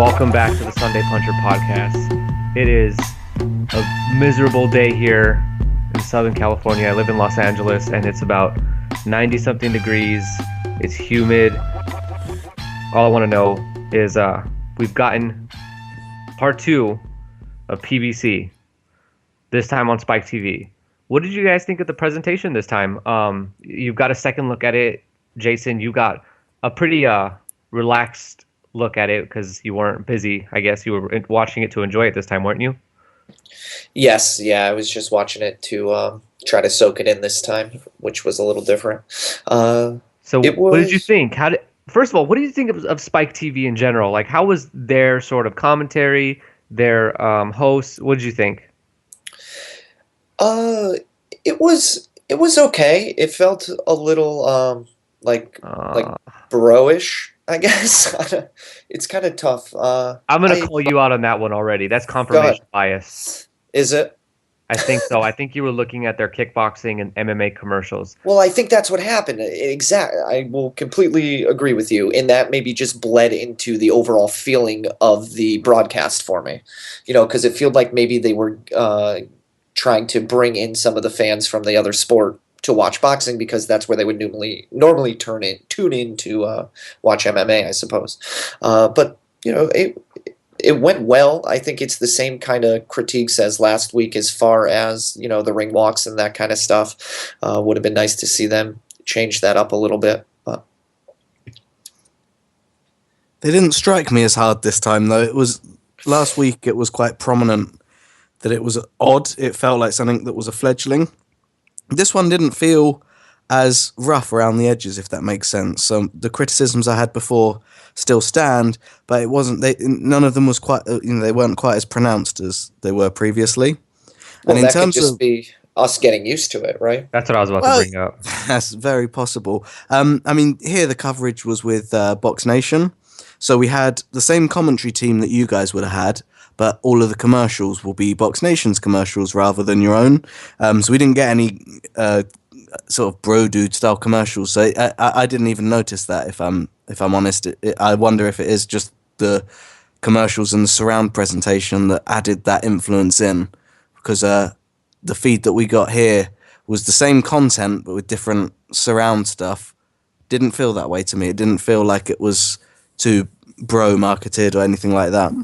Welcome back to the Sundaypuncher podcast. It is a miserable day here in Southern California. I live in Los Angeles, and it's about 90-something degrees. It's humid. All I want to know is we've gotten part 2 of PBC, this time on Spike TV. What did you guys think of the presentation this time? You've got a second look at it. Jason, you got a pretty relaxed look at it because you weren't busy. I guess you were watching it to enjoy it this time, weren't you? Yes, I was just watching it to try to soak it in this time, which was a little different. What did you think? First of all, what did you think of Spike TV in general? Like, how was their sort of commentary, their hosts? What did you think? It was okay. It felt a little like bro-ish, I guess. It's kind of tough. I'm going to call you out on that one already. That's confirmation bias. Is it? I think so. I think you were looking at their kickboxing and MMA commercials. Well, I think that's what happened. Exactly. I will completely agree with you in that maybe just bled into the overall feeling of the broadcast for me. You know, because it felt like maybe they were trying to bring in some of the fans from the other sport to watch boxing because that's where they would normally tune in to watch MMA, I suppose. But you know, it went well. I think it's the same kind of critiques as last week as far as, you know, the ring walks and that kind of stuff. Would have been nice to see them change that up a little bit. But they didn't strike me as hard this time, though. It was last week. It was quite prominent that it was odd. It felt like something that was a fledgling. This one didn't feel as rough around the edges, if that makes sense. So the criticisms I had before still stand, but it wasn't. None of them was quite. They weren't quite as pronounced as they were previously. Well, and in terms could just be us getting used to it, right? That's what I was about to bring up. That's very possible. I mean, here the coverage was with Box Nation, so we had the same commentary team that you guys would have had, but all of the commercials will be Box Nation's commercials rather than your own. So we didn't get any sort of bro dude style commercials. So I didn't even notice that. If I'm honest, I wonder if it is just the commercials and the surround presentation that added that influence in, because the feed that we got here was the same content but with different surround stuff. Didn't feel that way to me. It didn't feel like it was too bro marketed or anything like that.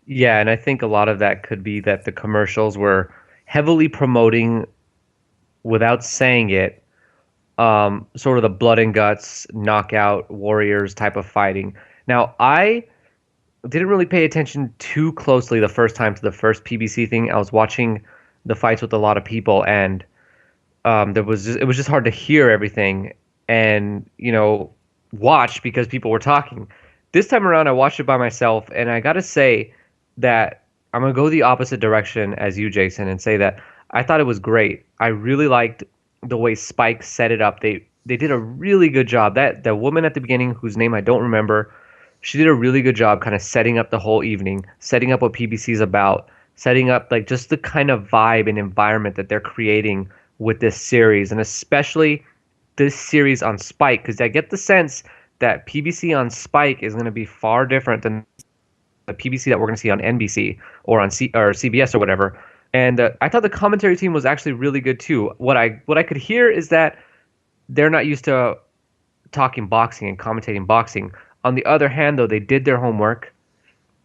Yeah, and I think a lot of that could be that the commercials were heavily promoting, without saying it, sort of the blood and guts, knockout warriors type of fighting. Now, I didn't really pay attention too closely the first time to the first PBC thing. I was watching the fights with a lot of people, and it was just hard to hear everything and, you know, watch because people were talking. This time around, I watched it by myself, and I got to say that I'm going to go the opposite direction as you, Jason, and say that I thought it was great. I really liked the way Spike set it up. They did a really good job. The woman at the beginning, whose name I don't remember, she did a really good job kind of setting up the whole evening, setting up what PBC is about, setting up like just the kind of vibe and environment that they're creating with this series, and especially this series on Spike, because I get the sense that PBC on Spike is going to be far different than the PBC that we're going to see on NBC or on CBS or whatever. And I thought the commentary team was actually really good too. What I could hear is that they're not used to talking boxing and commentating boxing. On the other hand, though, they did their homework.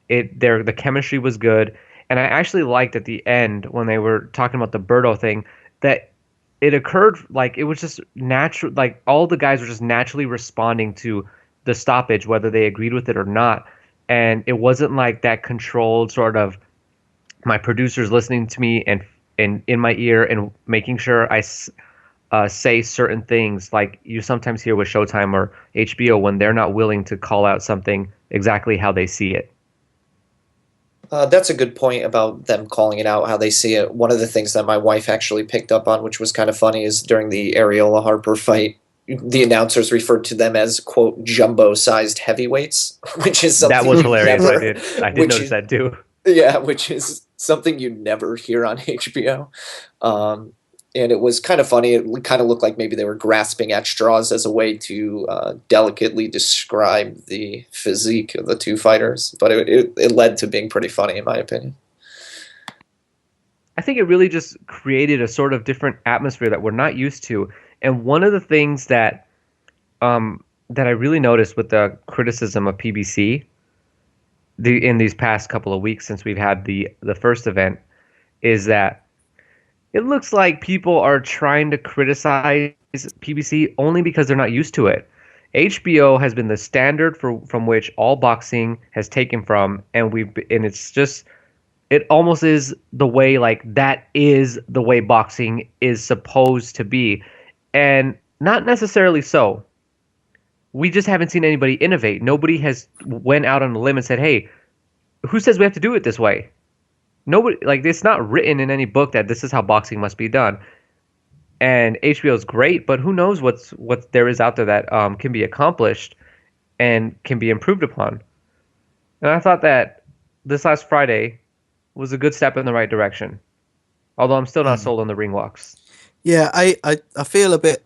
The chemistry was good, and I actually liked at the end when they were talking about the Berto thing that it occurred like it was just natural. Like all the guys were just naturally responding to the stoppage, whether they agreed with it or not. And it wasn't like that controlled sort of my producers listening to me and in my ear and making sure I say certain things like you sometimes hear with Showtime or HBO when they're not willing to call out something exactly how they see it. That's a good point about them calling it out how they see it. One of the things that my wife actually picked up on, which was kind of funny, is during the Arreola Harper fight, the announcers referred to them as, quote, jumbo-sized heavyweights, which is something that was hilarious. I did notice that too. Yeah, which is something you never hear on HBO. And it was kind of funny. It kind of looked like maybe they were grasping at straws as a way to delicately describe the physique of the two fighters. But it led to being pretty funny, in my opinion. I think it really just created a sort of different atmosphere that we're not used to. And one of the things that I really noticed with the criticism of PBC in these past couple of weeks since we've had the first event is that it looks like people are trying to criticize PBC only because they're not used to it. HBO has been the standard from which all boxing has taken from, and it's just it almost is the way like that is the way boxing is supposed to be, and not necessarily so. We just haven't seen anybody innovate. Nobody has went out on a limb and said, "Hey, who says we have to do it this way?" Nobody, like, it's not written in any book that this is how boxing must be done. And HBO is great, but who knows what there is out there that can be accomplished and can be improved upon. And I thought that this last Friday was a good step in the right direction. Although I'm still not sold on the ring walks. Yeah, I feel a bit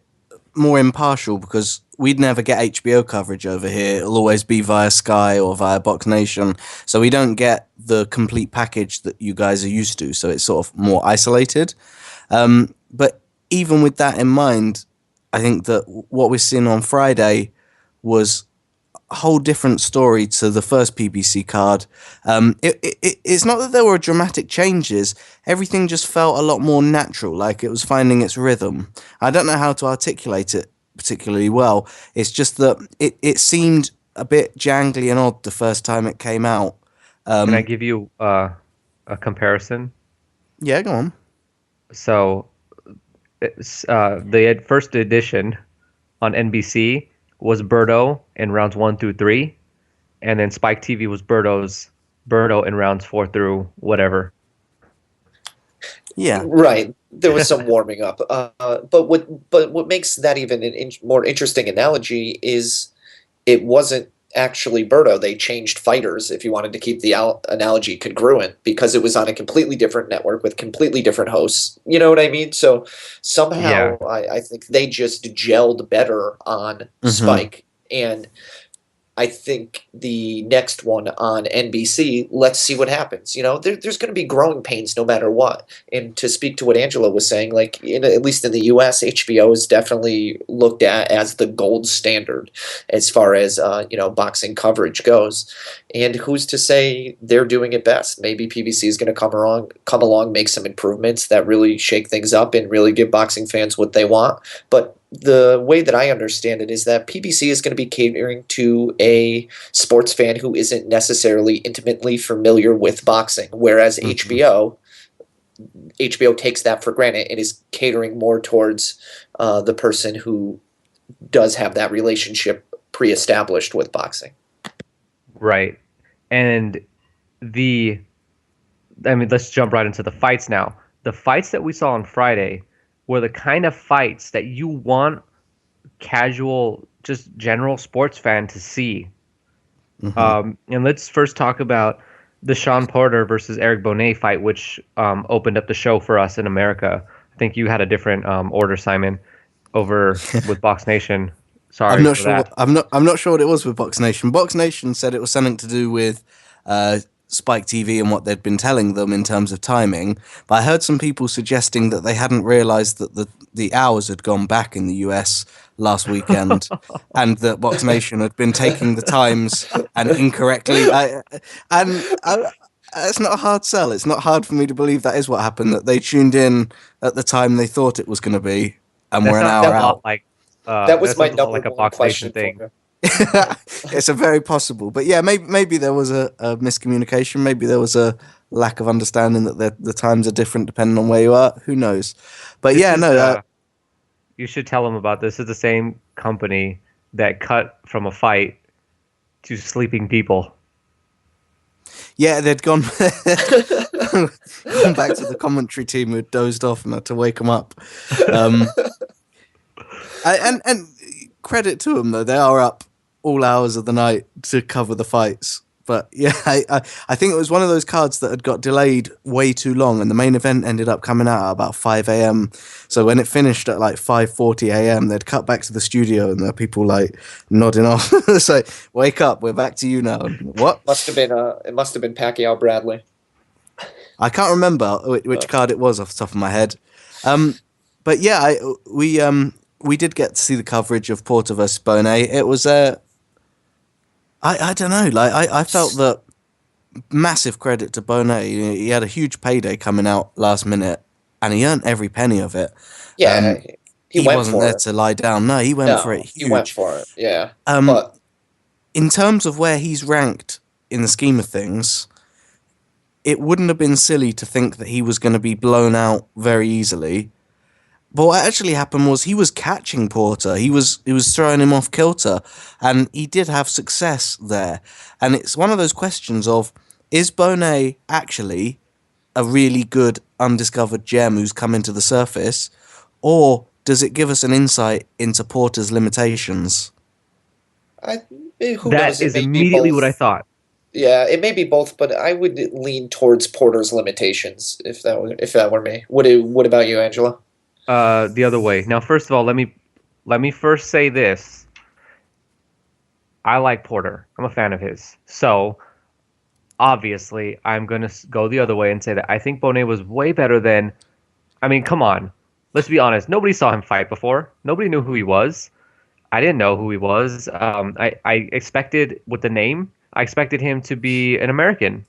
more impartial because we'd never get HBO coverage over here. It'll always be via Sky or via Box Nation. So we don't get the complete package that you guys are used to. So it's sort of more isolated. But even with that in mind, I think that what we're seeing on Friday was a whole different story to the first PBC card. It's not that there were dramatic changes. Everything just felt a lot more natural, like it was finding its rhythm. I don't know how to articulate it particularly well. It's just that it seemed a bit jangly and odd the first time it came out. Can I give you a comparison? Yeah, go on. So, the first edition on NBC was Berto in rounds 1 through 3, and then Spike TV was Berto in rounds 4 through whatever. Yeah, right. There was some warming up, but what makes that even an more interesting analogy is it wasn't actually Berto. They changed fighters, if you wanted to keep the analogy congruent, because it was on a completely different network with completely different hosts. You know what I mean? So somehow I think they just gelled better on Spike. And I think the next one on NBC, let's see what happens. You know, there's going to be growing pains no matter what. And to speak to what Angela was saying, like at least in the U.S., HBO is definitely looked at as the gold standard as far as boxing coverage goes. And who's to say they're doing it best? Maybe PBC is going to come along, make some improvements that really shake things up and really give boxing fans what they want. But the way that I understand it is that PBC is going to be catering to a sports fan who isn't necessarily intimately familiar with boxing, whereas HBO takes that for granted and is catering more towards the person who does have that relationship pre-established with boxing. Right. And let's jump right into the fights now. The fights that we saw on Friday were the kind of fights that you want casual, just general sports fan to see. And let's first talk about the Shawn Porter versus Adrien Broner fight, which opened up the show for us in America. I think you had a different order, Simon, over with Box Nation. Sorry, I'm not for sure. that. I'm not sure what it was with Box Nation. Box Nation said it was something to do with Spike TV and what they'd been telling them in terms of timing. But I heard some people suggesting that they hadn't realised that the hours had gone back in the US last weekend, and that Box Nation had been taking the times and incorrectly. It's not a hard sell. It's not hard for me to believe that is what happened. That they tuned in at the time they thought it was going to be, and we're an hour out. That was my number like a one Box question Nation thing. for you. It's a very possible, but yeah, maybe there was a miscommunication. Maybe there was a lack of understanding that the times are different depending on where you are. Who knows? But you should tell them about this. It's the same company that cut from a fight to sleeping people. Yeah, they'd gone back to the commentary team who had dozed off and had to wake them up. And credit to them though, they are up all hours of the night to cover the fights. But yeah, I think it was one of those cards that had got delayed way too long, and the main event ended up coming out at about 5 a.m. So when it finished at like 5:40 a.m., they'd cut back to the studio, and there were people like nodding off. It's like, wake up, we're back to you now. What? It must have been Pacquiao Bradley. I can't remember which card it was off the top of my head. But yeah, we did get to see the coverage of Porter versus Bonet. It was I don't know. Like I felt that massive credit to Bonet. He had a huge payday coming out last minute, and he earned every penny of it. Yeah, he went wasn't for there it. to lie down. No, he went for it. He went Huge. for it. Yeah, Um, but in terms of where he's ranked in the scheme of things, it wouldn't have been silly to think that he was going to be blown out very easily. But what actually happened was he was catching Porter. He was throwing him off kilter, and he did have success there. And it's one of those questions of, is Bonet actually a really good undiscovered gem who's come into the surface, or does it give us an insight into Porter's limitations? who That knows? It is may be immediately what I both. thought. Yeah, it may be both, but I would lean towards Porter's limitations if that were me. What about you, Angela? The other way. Now, first of all, let me first say this. I like Porter. I'm a fan of his. So, obviously, I'm going to go the other way and say that I think Bonet was way better than. I mean, come on. Let's be honest. Nobody saw him fight before. Nobody knew who he was. I didn't know who he was. I expected, with the name, I expected him to be an American.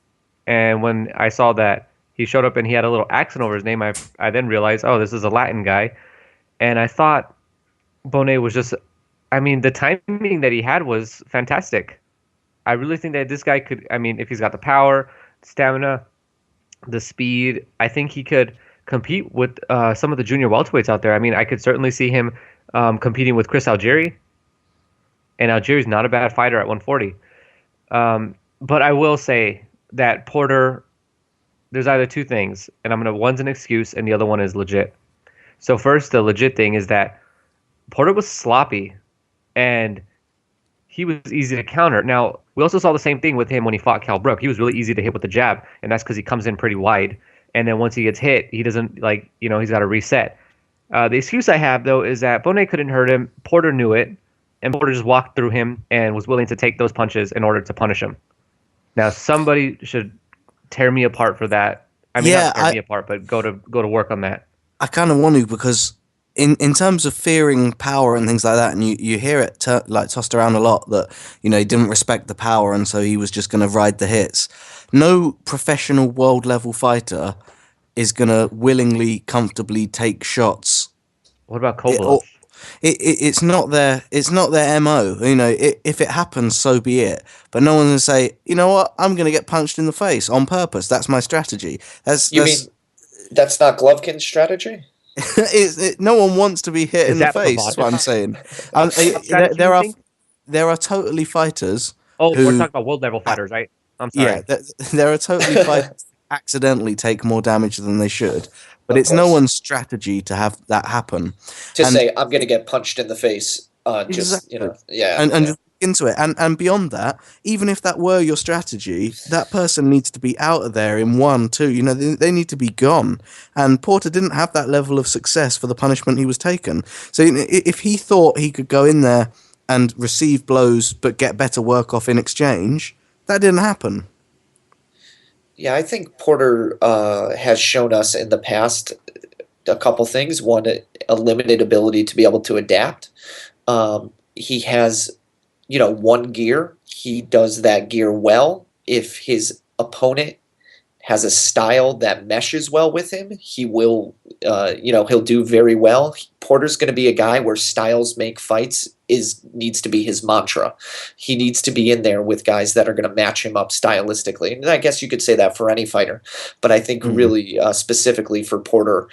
And when I saw that he showed up and he had a little accent over his name, I then realized, oh, this is a Latin guy. And I thought Bonet was just, I mean, the timing that he had was fantastic. I really think that this guy could, I mean, if he's got the power, stamina, the speed, I think he could compete with some of the junior welterweights out there. I mean, I could certainly see him competing with Chris Algieri, and Algieri's not a bad fighter at 140. But I will say that Porter, there's either two things, and one's an excuse and the other one is legit. So first, the legit thing is that Porter was sloppy, and he was easy to counter. Now, we also saw the same thing with him when he fought Cal Brook. He was really easy to hit with the jab, and that's because he comes in pretty wide. And then once he gets hit, he doesn't, like, he's got to reset. The excuse I have, though, is that Bonet couldn't hurt him. Porter knew it, and Porter just walked through him and was willing to take those punches in order to punish him. Now, somebody should tear me apart for that. I mean, Yeah, not tear me apart, but go to work on that. I kind of want to, because in terms of fearing power and things like that, and you hear it like tossed around a lot that he didn't respect the power and so he was just going to ride the hits. No professional world level fighter is going to willingly, comfortably take shots. What about Kovalev? It's not their MO. If it happens, so be it. But no one's going to say, you know what, I'm going to get punched in the face on purpose. That's my strategy. You mean that's not Golovkin's strategy? No one wants to be hit in the that face. That's what I'm saying. There are totally fighters. Oh, who, we're talking about world level fighters, right? I'm sorry. Yeah, there are totally fighters who accidentally take more damage than they should. But Of it's no course. one's strategy to have that happen. To And- say I'm going to get punched in the face, Exactly. yeah, and yeah. just look into it. And beyond that, even if that were your strategy, that person needs to be out of there in 1, 2. They need to be gone. And Porter didn't have that level of success for the punishment he was taken. So if he thought he could go in there and receive blows but get better work off in exchange, that didn't happen. Yeah, I think Porter has shown us in the past a couple things. One, a limited ability to be able to adapt. He has, one gear. He does that gear well. If his opponent has a style that meshes well with him, he will, he'll do very well. Porter's going to be a guy where styles make fights needs to be his mantra. He needs to be in there with guys that are going to match him up stylistically. And I guess you could say that for any fighter, but I think really specifically for Porter,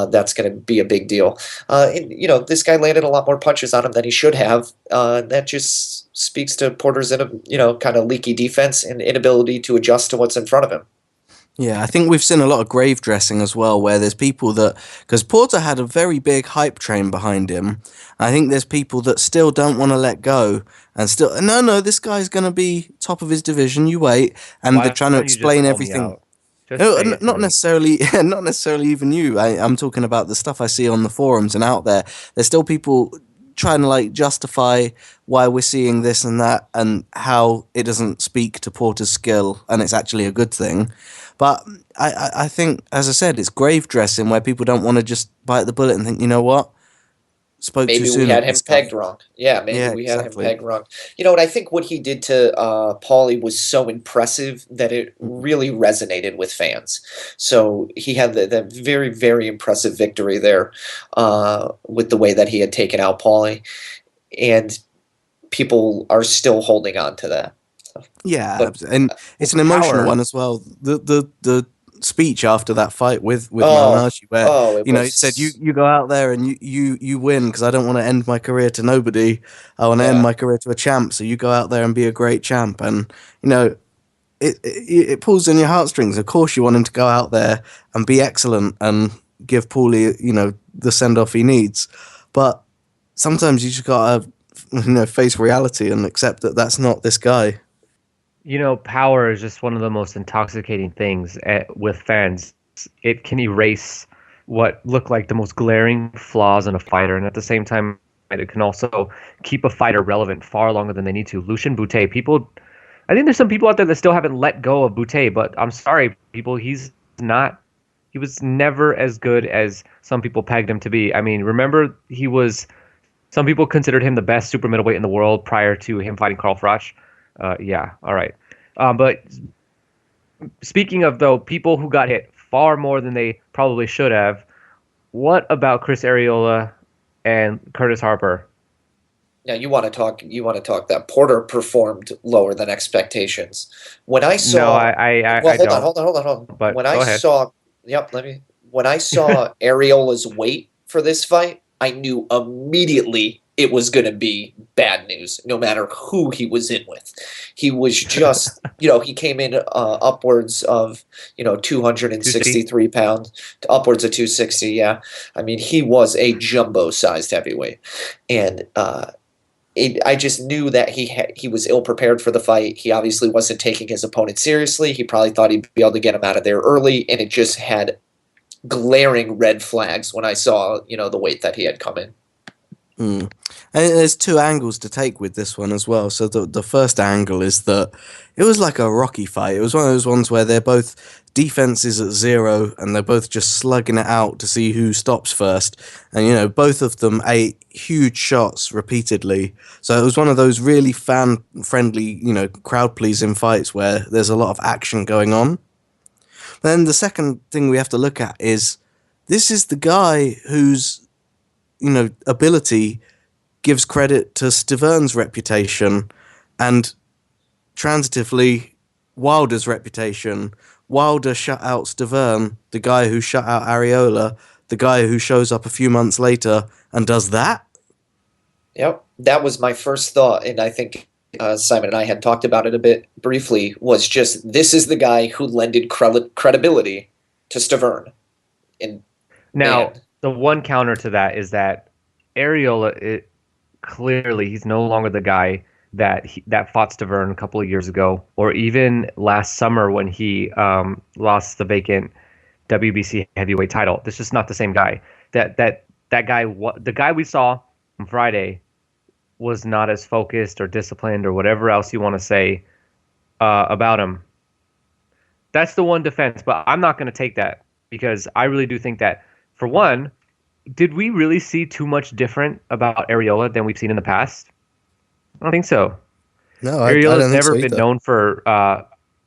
that's going to be a big deal. This guy landed a lot more punches on him than he should have. That just speaks to Porter's, kind of leaky defense and inability to adjust to what's in front of him. Yeah, I think we've seen a lot of grave dressing as well, where there's people that, because Porter had a very big hype train behind him. I think there's people that still don't want to let go and still, no, no, this guy's going to be top of his division. You wait, and they're Why trying to don't you just explain call me everything. out? Just say it to Not me. necessarily, not necessarily even you. I'm talking about the stuff I see on the forums and out there. There's still people trying to like justify why we're seeing this and that and how it doesn't speak to Porter's skill and it's actually a good thing. But I think, as I said, it's grave dressing where people don't want to just bite the bullet and think, you know what, spoke too Maybe we soon had with him this guy. pegged wrong. Yeah, maybe Yeah, we had him exactly. pegged wrong. You know what? I think what he did to Paulie was so impressive that it Mm. really resonated with fans. So he had that very, very impressive victory there with the way that he had taken out Paulie. And people are still holding on to that. So, Yeah, but and Well, it's an emotional power. one as well. The speech after that fight with oh, Malignaggi, where oh, it he said, was you go out there and you win because I don't want to end my career to nobody. I want to end yeah. my career to a champ. So you go out there and be a great champ, and you know it pulls on your heartstrings. Of course, you want him to go out there and be excellent and give Paulie the send off he needs, but sometimes you just gotta face reality and accept that that's not this guy. Power is just one of the most intoxicating things with fans. It can erase what look like the most glaring flaws in a fighter, and at the same time, it can also keep a fighter relevant far longer than they need to. Lucien Boutte, I think there's some people out there that still haven't let go of Boutte, but I'm sorry, people, he was never as good as some people pegged him to be. I mean, remember, some people considered him the best super middleweight in the world prior to him fighting Carl Froch. Yeah, all right. But speaking of, though, people who got hit far more than they probably should have, what about Chris Arreola and Curtis Harper? Now you want to talk that Porter performed lower than expectations. When I No, saw well, I hold on, don't. hold on, hold on, hold on. But When I go ahead. saw yep, let me when I saw Areola's weight for this fight, I knew immediately it was going to be bad news, no matter who he was in with. He was just, he came in upwards of, 260. 263 pounds to upwards of 260. Yeah. I mean, he was a jumbo sized heavyweight. And I just knew that he was ill prepared for the fight. He obviously wasn't taking his opponent seriously. He probably thought he'd be able to get him out of there early, and it just had glaring red flags when I saw the weight that he had come in. Mm. And there's two angles to take with this one as well. So the first angle is that it was like a Rocky fight. It was one of those ones where they're both defenses at zero and they're both just slugging it out to see who stops first. And both of them ate huge shots repeatedly. So it was one of those really fan friendly, crowd pleasing fights where there's a lot of action going on. Then the second thing we have to look at is this is the guy whose ability gives credit to Stivern's reputation and transitively Wilder's reputation. Wilder shut out Stivern, the guy who shut out Arreola, the guy who shows up a few months later and does that. Yep, that was my first thought, and I think Simon and I had talked about it a bit briefly. Was just this is the guy who lended credibility to Stavern, and Now, man, the one counter to that is that Arreola, clearly, he's no longer the guy that fought Stavern a couple of years ago, or even last summer when he lost the vacant WBC heavyweight title. This is just not the same guy. That guy, the guy we saw on Friday, was not as focused or disciplined or whatever else you want to say about him. That's the one defense, but I'm not going to take that because I really do think that, for one, did we really see too much different about Areola than we've seen in the past? I don't think so. No, I Areola's don't think never so been either. known for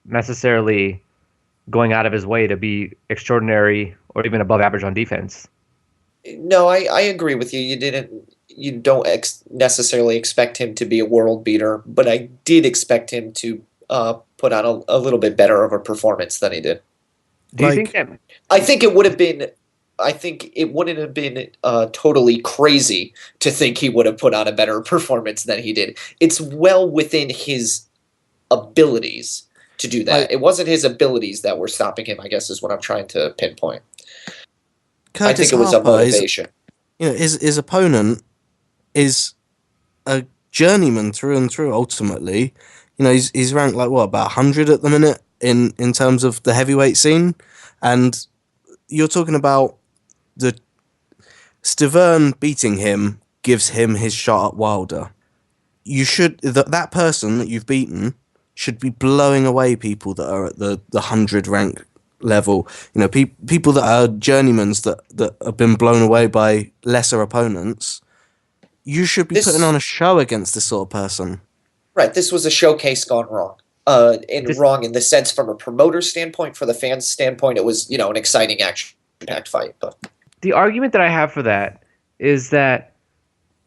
necessarily going out of his way to be extraordinary or even above average on defense. no, I agree with you. You don't necessarily expect him to be a world beater, but I did expect him to put on a little bit better of a performance than he did. Do you think Like, that? I think it would have been. I think it wouldn't have been totally crazy to think he would have put on a better performance than he did. It's well within his abilities. to do that. It wasn't his abilities that were stopping him, I guess, is what I'm trying to pinpoint. I think it was a motivation. His opponent is a journeyman through and through. Ultimately, he's ranked like about 100 at the minute in terms of the heavyweight scene, and you're talking about the Stiverne beating him gives him his shot at Wilder. You should that person that you've beaten should be blowing away people that are at the 100 rank level. People that are journeymans that have been blown away by lesser opponents. You should be putting on a show against this sort of person. Right. This was a showcase gone wrong. Wrong in the sense from a promoter standpoint. For the fans' standpoint, it was an exciting action-packed fight. But the argument that I have for that is that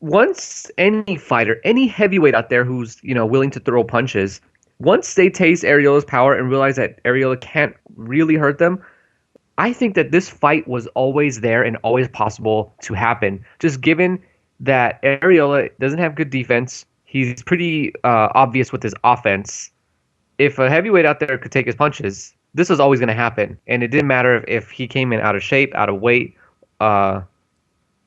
once any fighter, any heavyweight out there who's willing to throw punches, once they taste Arreola's power and realize that Arreola can't really hurt them, I think that this fight was always there and always possible to happen. Just given that Arreola doesn't have good defense, he's pretty obvious with his offense. If a heavyweight out there could take his punches, this was always going to happen. And it didn't matter if he came in out of shape, out of weight. That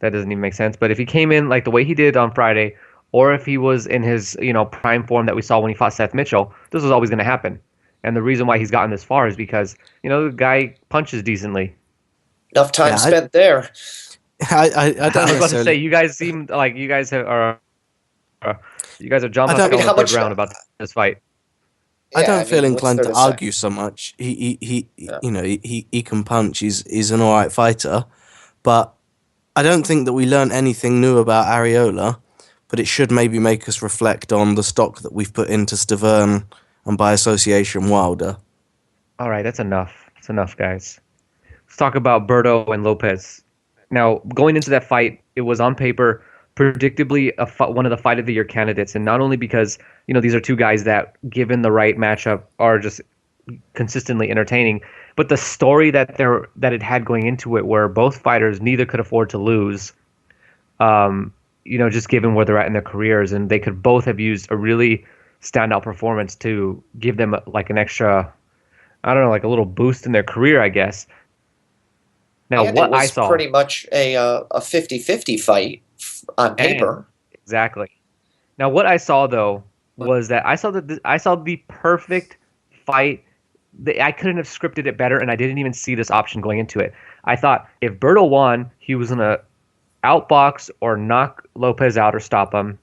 doesn't even make sense. But if he came in like the way he did on Friday, or if he was in his prime form that we saw when he fought Seth Mitchell, this was always going to happen. And the reason why he's gotten this far is because the guy punches decently. Enough time spent there. I don't I was about to say, you guys seem like you guys are John Pascal on the ground about this fight. I don't feel inclined to argue so much. He can punch. He's an all right fighter, but I don't think that we learned anything new about Arreola. But it should maybe make us reflect on the stock that we've put into Stiverne and by association Wilder. All right, that's enough. That's enough, guys. Let's talk about Berto and Lopez. Now, going into that fight, it was on paper predictably one of the fight of the year candidates, and not only because these are two guys that, given the right matchup, are just consistently entertaining, but the story that it had going into it, where both fighters neither could afford to lose. Just given where they're at in their careers, and they could both have used a really standout performance to give them like an extra, I don't know, like a little boost in their career, I guess. Now, what I saw, pretty much a 50-50 fight on paper. Exactly. Now, what I saw though was that I saw the perfect fight. I couldn't have scripted it better, and I didn't even see this option going into it. I thought if Berto won, he was gonna outbox or knock Lopez out or stop him,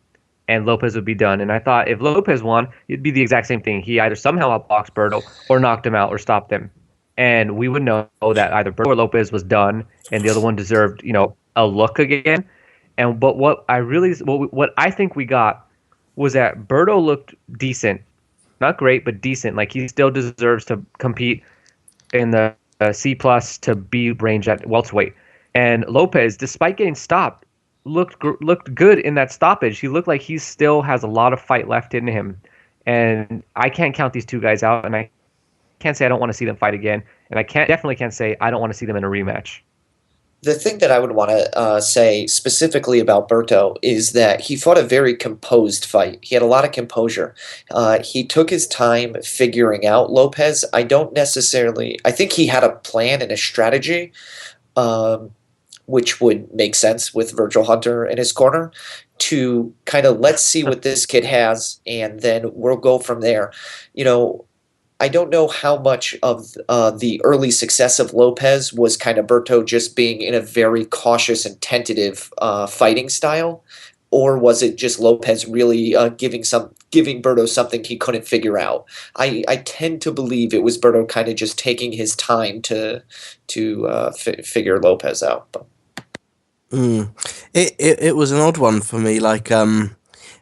and Lopez would be done. And I thought if Lopez won, it'd be the exact same thing. He either somehow outboxed Berto or knocked him out or stopped him. And we would know that either Berto or Lopez was done, and the other one deserved, a look again. But what I think we got was that Berto looked decent, not great, but decent. Like he still deserves to compete in the C+ to B range at welterweight. And Lopez, despite getting stopped, looked good in that stoppage. He looked like he still has a lot of fight left in him. And I can't count these two guys out, and I can't say I don't want to see them fight again. And I definitely can't say I don't want to see them in a rematch. The thing that I would want to say specifically about Berto is that he fought a very composed fight. He had a lot of composure. He took his time figuring out Lopez. I think he had a plan and a strategy, which would make sense with Virgil Hunter in his corner, to kind of let's see what this kid has, and then we'll go from there. I don't know how much of the early success of Lopez was kind of Berto just being in a very cautious and tentative fighting style, or was it just Lopez really giving Berto something he couldn't figure out? I tend to believe it was Berto kind of just taking his time to figure Lopez out. But. It was an odd one for me. Like, I want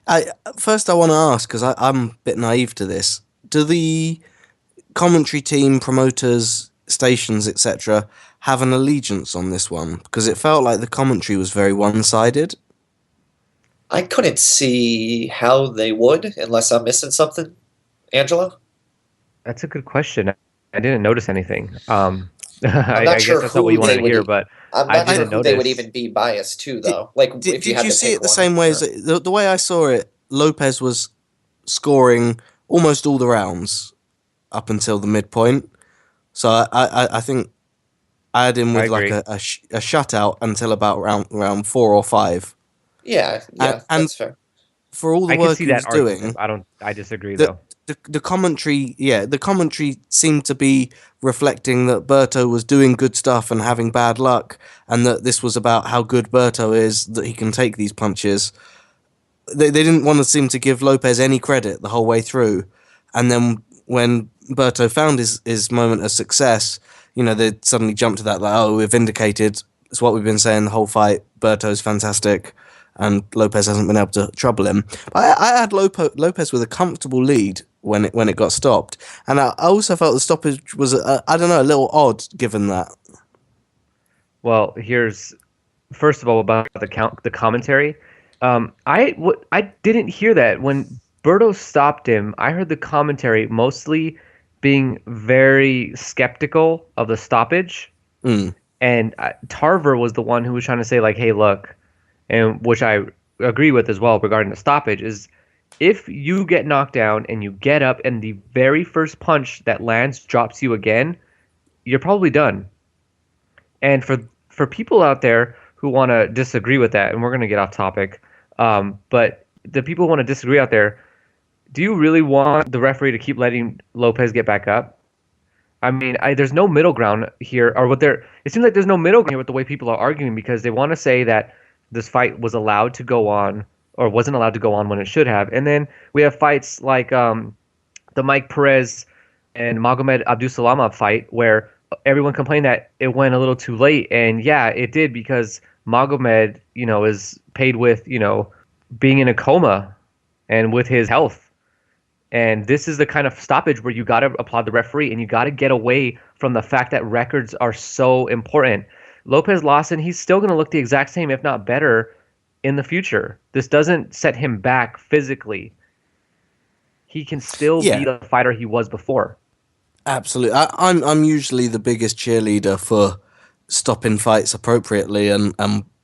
to ask, because I'm a bit naive to this. Do the commentary team, promoters, stations, etc., have an allegiance on this one? Because it felt like the commentary was very one-sided. I couldn't see how they would, unless I'm missing something. Angela? That's a good question. I didn't notice anything. I'm not sure guess that's not what you wanted to hear, but I'm not sure who they would even be biased to, though. Did you see it the same way as the way I saw it? Lopez was scoring almost all the rounds. up until the midpoint. So I think I had him I with like agree. a shutout until about round 4 or 5. Yeah, yeah, And that's fair. for all the I could work see he that was argument. doing, I disagree the though. the commentary, the commentary seemed to be reflecting that Berto was doing good stuff and having bad luck, and that this was about how good Berto is, that he can take these punches. They didn't want to seem to give Lopez any credit the whole way through, and then when Berto found his moment of success, they suddenly jumped to that, like, oh, we're vindicated. It's what we've been saying the whole fight. Berto's fantastic, and Lopez hasn't been able to trouble him. But I had Lopez with a comfortable lead when it got stopped, and I also felt the stoppage was I don't know, a little odd given that. Well, here's first of all about the commentary. I didn't hear that when Berto stopped him. I heard the commentary mostly being very skeptical of the stoppage, Mm. and Tarver was the one who was trying to say like, "Hey, look," and which I agree with as well regarding the stoppage is if you get knocked down and you get up and the very first punch that lands drops you again, you're probably done. And for people out there who want to disagree with that, and we're going to get off topic, but the people who want to disagree out there, do you really want the referee to keep letting Lopez get back up? I mean, there's no middle ground here, or what there. It seems like there's no middle ground here with the way people are arguing because they want to say that this fight was allowed to go on or wasn't allowed to go on when it should have, and then we have fights like the Mike Perez and Magomed Abdusalamov fight where everyone complained that it went a little too late, and yeah, it did because Magomed, is paid with, being in a coma and with his health. And this is the kind of stoppage where you got to applaud the referee and you got to get away from the fact that records are so important. Lopez Lawson, he's still going to look the exact same, if not better, in the future. This doesn't set him back physically. He can still be Yeah, the fighter he was before. absolutely. I'm usually the biggest cheerleader for stopping fights appropriately and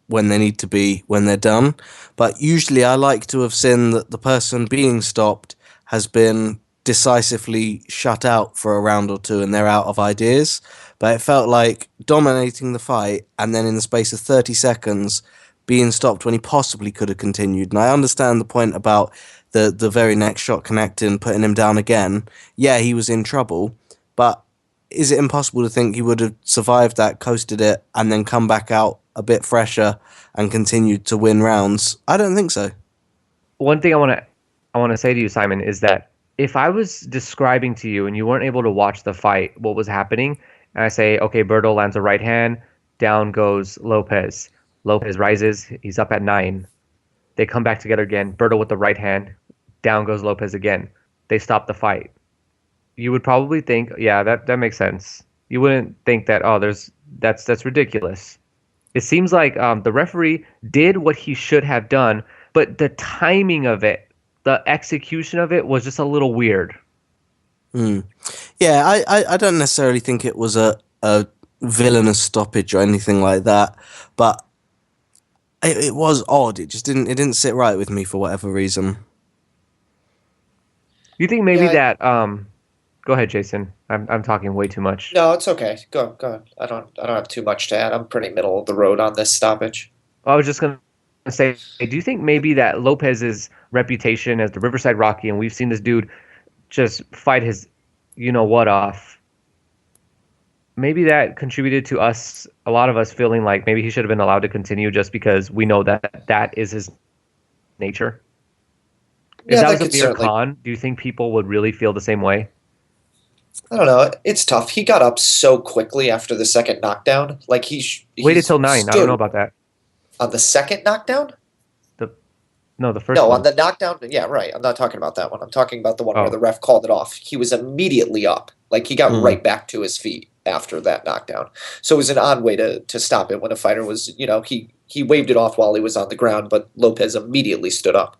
when they need to be when they're done. But usually I like to have seen that the person being stopped has been decisively shut out for a round or two and they're out of ideas. But it felt like dominating the fight and then in the space of 30 seconds being stopped when he possibly could have continued. And I understand the point about the very next shot connecting, putting him down again. Yeah, he was in trouble, but is it impossible to think he would have survived that, coasted it, and then come back out a bit fresher and continued to win rounds? I don't think so. One thing I want to say to you, Simon, is that if I was describing to you and you weren't able to watch the fight, what was happening, and I say, okay, Berto lands a right hand, down goes Lopez. Lopez rises, he's up at 9. They come back together again. Berto with the right hand, down goes Lopez again. They stop the fight. You would probably think, yeah, that makes sense. You wouldn't think that, oh, that's ridiculous. It seems like the referee did what he should have done, but the timing of it, the execution of it was just a little weird. Mm. Yeah, I don't necessarily think it was a villainous stoppage or anything like that, but it was odd. It didn't sit right with me for whatever reason. You think maybe Yeah, that go ahead, Jason. I'm talking way too much. no, it's okay. Go ahead. I don't have too much to add. I'm pretty middle of the road on this stoppage. I was just gonna say, do you think maybe that Lopez's reputation as the Riverside Rocky, and we've seen this dude just fight his you know what off, maybe that contributed to us, a lot of us feeling like maybe he should have been allowed to continue just because we know that that is his nature? If Yeah, that that was could Amir certainly. Khan, do you think people would really feel the same way? I don't know. It's tough. He got up so quickly after the second knockdown. Like Waited he's till 9. I don't know stood about that. on the second knockdown. The No, the first No, on one. the knockdown. Yeah, right. I'm not talking about that one. I'm talking about the one where Oh, the ref called it off. He was immediately up. Like he got Mm. right back to his feet after that knockdown. So it was an odd way to stop it when a fighter was, he waved it off while he was on the ground, but Lopez immediately stood up.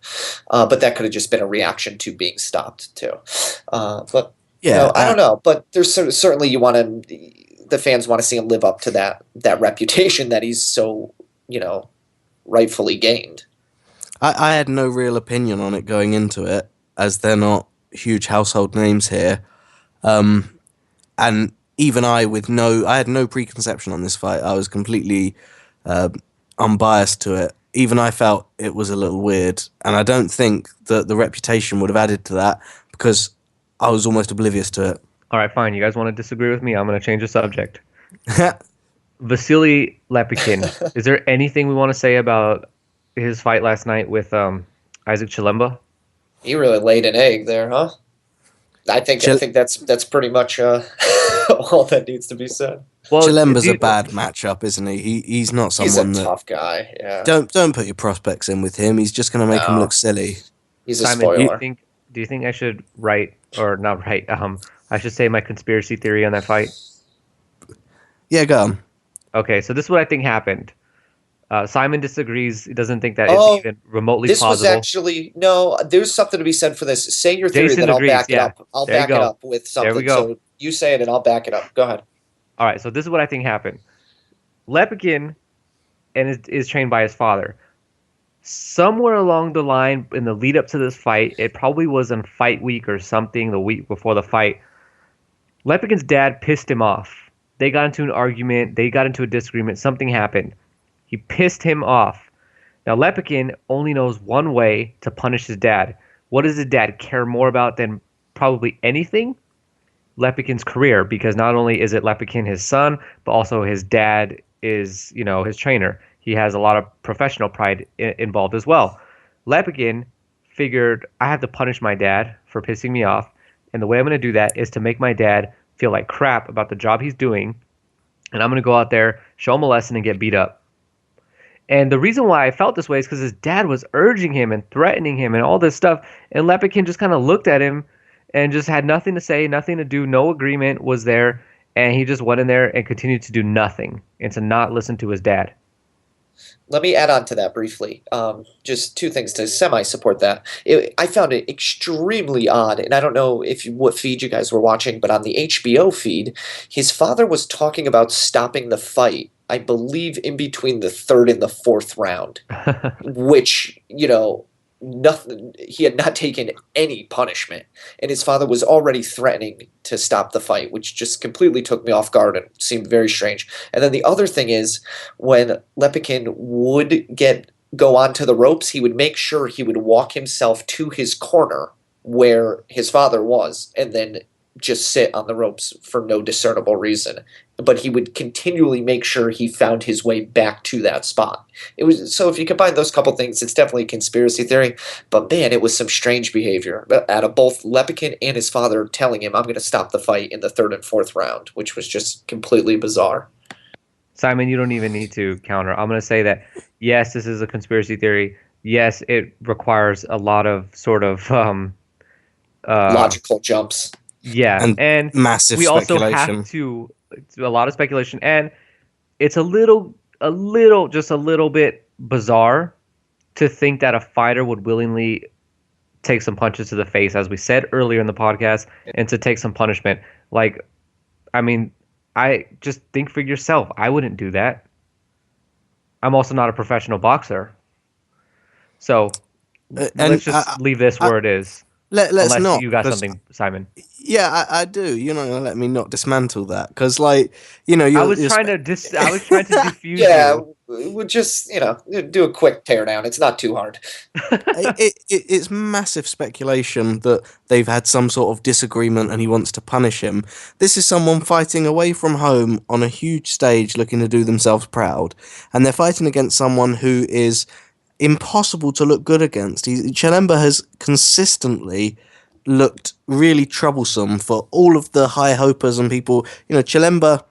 But that could have just been a reaction to being stopped too. But Yeah, I don't know. But there's certainly you want him. The fans want to see him live up to that reputation that he's so rightfully gained. I had no real opinion on it going into it, as they're not huge household names here. And even I had no preconception on this fight. I was completely unbiased to it. Even I felt it was a little weird, and I don't think that the reputation would have added to that because I was almost oblivious to it. All right, fine. You guys want to disagree with me? I'm going to change the subject. Vasily Lepkin. Is there anything we want to say about his fight last night with Isaac Chilemba? He really laid an egg there, huh? I think that's pretty much all that needs to be said. Well, Chilemba's a bad matchup, isn't he? He's not someone He's a tough guy. Yeah. Don't put your prospects in with him. He's just going to make him look silly. He's a Simon, spoiler. Do you think I should write or not write? I should say my conspiracy theory on that fight. Yeah, go on. Okay, so this is what I think happened. Simon disagrees. He doesn't think that it's even remotely this plausible. Was actually no. There's something to be said for this. Say your theory, Jason then agrees, I'll back it up. I'll back it up with something. There we go. So you say it, and I'll back it up. Go ahead. All right, so this is what I think happened. Lepkin is trained by his father. Somewhere along the line in the lead up to this fight, it probably was on fight week or something, the week before the fight, Lepkin's dad pissed him off. They got into an argument. They got into a disagreement. Something happened. He pissed him off. Now, Lepkin only knows one way to punish his dad. What does his dad care more about than probably anything? Lepkin's career, because not only is it Lepkin his son, but also his dad is, his trainer. He has a lot of professional pride involved as well. Lepkin figured, I have to punish my dad for pissing me off, and the way I'm going to do that is to make my dad feel like crap about the job he's doing, and I'm going to go out there, show him a lesson, and get beat up. And the reason why I felt this way is because his dad was urging him and threatening him and all this stuff, and Lepkin just kind of looked at him and just had nothing to say, nothing to do, no agreement was there, and he just went in there and continued to do nothing and to not listen to his dad. Let me add on to that briefly. Just two things to semi-support that. I found it extremely odd, and I don't know what feed you guys were watching, but on the HBO feed, his father was talking about stopping the fight, I believe in between the third and the fourth round, which, nothing. He had not taken any punishment, and his father was already threatening to stop the fight, which just completely took me off guard and seemed very strange. And then the other thing is, when Lepkin would go onto the ropes, he would make sure he would walk himself to his corner where his father was, and then just sit on the ropes for no discernible reason. But he would continually make sure he found his way back to that spot. So if you combine those couple things, it's definitely a conspiracy theory. But man, it was some strange behavior out of both Lepkin and his father telling him, I'm going to stop the fight in the third and fourth round, which was just completely bizarre. Simon, you don't even need to counter. I'm going to say that, yes, this is a conspiracy theory. Yes, it requires a lot of sort of logical jumps. Yeah, and massive we also speculation. have to a lot of speculation, and it's a little bit bizarre to think that a fighter would willingly take some punches to the face, as we said earlier in the podcast, and to take some punishment. Like, I mean, I just think for yourself. I wouldn't do that. I'm also not a professional boxer, so let's just leave this where it is. Let's not. You got something, Simon. Yeah, I do. You're not gonna let me not dismantle that because, I was trying to diffuse. Yeah, we'll just do a quick teardown. It's not too hard. It's massive speculation that they've had some sort of disagreement and he wants to punish him. This is someone fighting away from home on a huge stage, looking to do themselves proud, and they're fighting against someone who is impossible to look good against. Chilemba has consistently looked really troublesome for all of the high hopers and people. Chilemba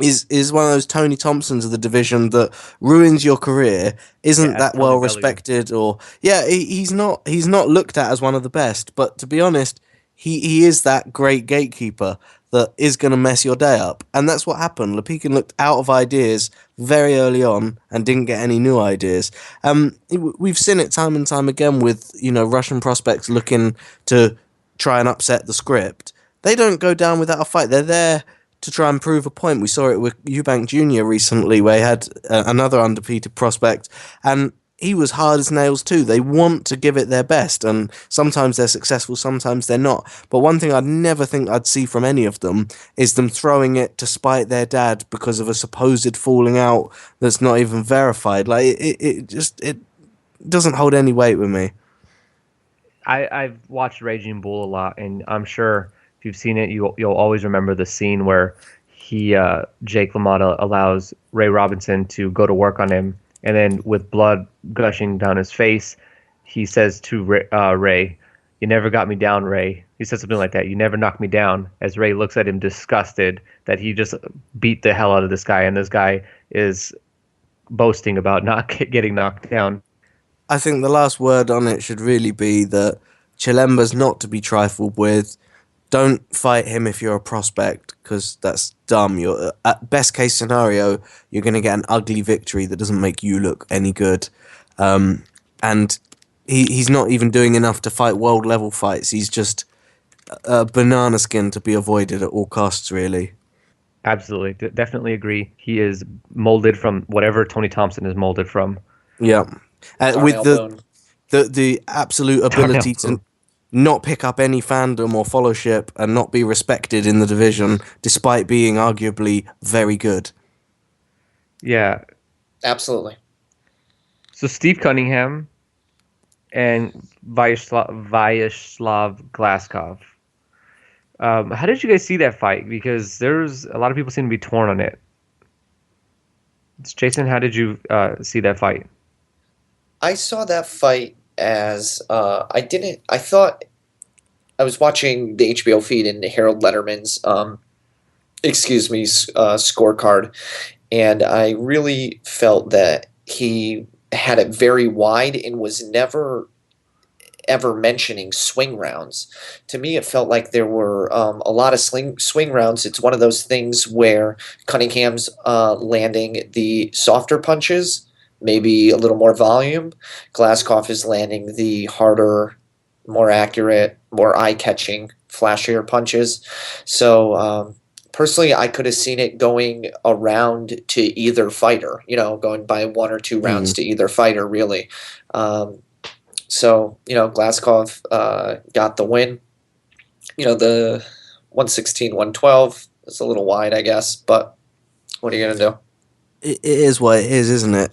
is one of those Tony Thompsons of the division that ruins your career, isn't that well respected, or he's not looked at as one of the best, but to be honest, he is that great gatekeeper that is going to mess your day up. And that's what happened. Lepkin looked out of ideas very early on and didn't get any new ideas. We've seen it time and time again with, Russian prospects looking to try and upset the script. They don't go down without a fight. They're there to try and prove a point. We saw it with Eubank Jr. recently, where he had another undefeated prospect, and he was hard as nails too. They want to give it their best, and sometimes they're successful, sometimes they're not. But one thing I'd never think I'd see from any of them is them throwing it to spite their dad because of a supposed falling out that's not even verified. Like it doesn't hold any weight with me. I've watched Raging Bull a lot, and I'm sure if you've seen it, you'll always remember the scene where Jake LaMotta allows Ray Robinson to go to work on him, and then with blood gushing down his face, he says to Ray, "You never got me down, Ray." He says something like that. "You never knocked me down." As Ray looks at him disgusted that he just beat the hell out of this guy, and this guy is boasting about not getting knocked down. I think the last word on it should really be that Chilemba's not to be trifled with. Don't fight him if you're a prospect, because that's dumb. You're at best case scenario, you're going to get an ugly victory that doesn't make you look any good. And he's not even doing enough to fight world level fights. He's just a banana skin to be avoided at all costs, really. Absolutely, definitely agree. He is molded from whatever Tony Thompson is molded from. Yeah. With Boone. the absolute ability to not pick up any fandom or followship and not be respected in the division, despite being arguably very good. Yeah. Absolutely. So Steve Cunningham and Vyacheslav Glazkov. How did you guys see that fight? Because there's a lot of people seem to be torn on it. Jason, how did you see that fight? I saw that fight as I thought I was watching the HBO feed in Harold Letterman's scorecard, and I really felt that he had it very wide and was never ever mentioning swing rounds. To me, it felt like there were a lot of swing rounds. It's one of those things where Cunningham's landing the softer punches, maybe a little more volume. Glazkov is landing the harder, more accurate, more eye-catching, flashier punches. So personally, I could have seen it going around to either fighter, going by 1 or 2 rounds to either fighter, really. So, Glazkov got the win. The 116, 112 is a little wide, I guess, but what are you going to do? It is what it is, isn't it?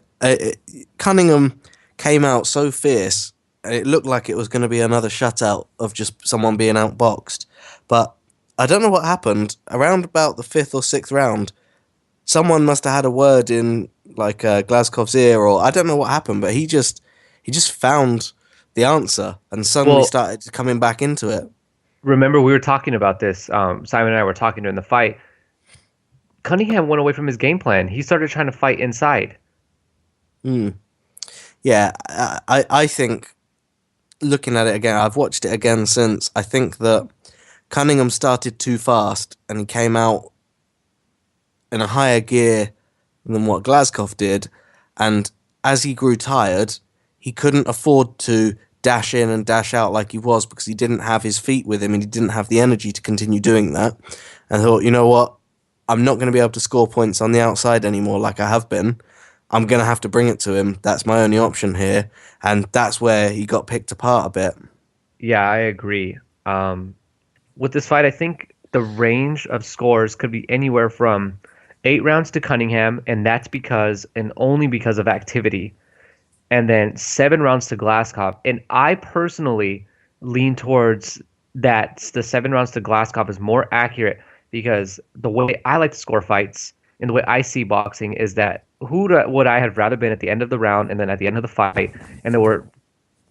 Cunningham came out so fierce, and it looked like it was going to be another shutout of just someone being outboxed. But I don't know what happened. Around about the 5th or 6th round, someone must have had a word in Glazkov's ear, or I don't know what happened, but he just found the answer and suddenly started coming back into it. Remember, we were talking about this. Simon and I were talking during the fight. Cunningham went away from his game plan. He started trying to fight inside. Yeah, I think, looking at it again, I've watched it again since, I think that Cunningham started too fast and he came out in a higher gear than what Glazkov did, and as he grew tired, he couldn't afford to dash in and dash out like he was because he didn't have his feet with him and he didn't have the energy to continue doing that. And I thought, you know what? I'm not going to be able to score points on the outside anymore like I have been. I'm going to have to bring it to him. That's my only option here. And that's where he got picked apart a bit. Yeah, I agree. With this fight, I think the range of scores could be anywhere from 8 rounds to Cunningham, and that's because and only because of activity. And then 7 rounds to Glazkov. And I personally lean towards that the 7 rounds to Glazkov is more accurate because the way I like to score fights and the way I see boxing is that who would I have rather been at the end of the round and then at the end of the fight? And there were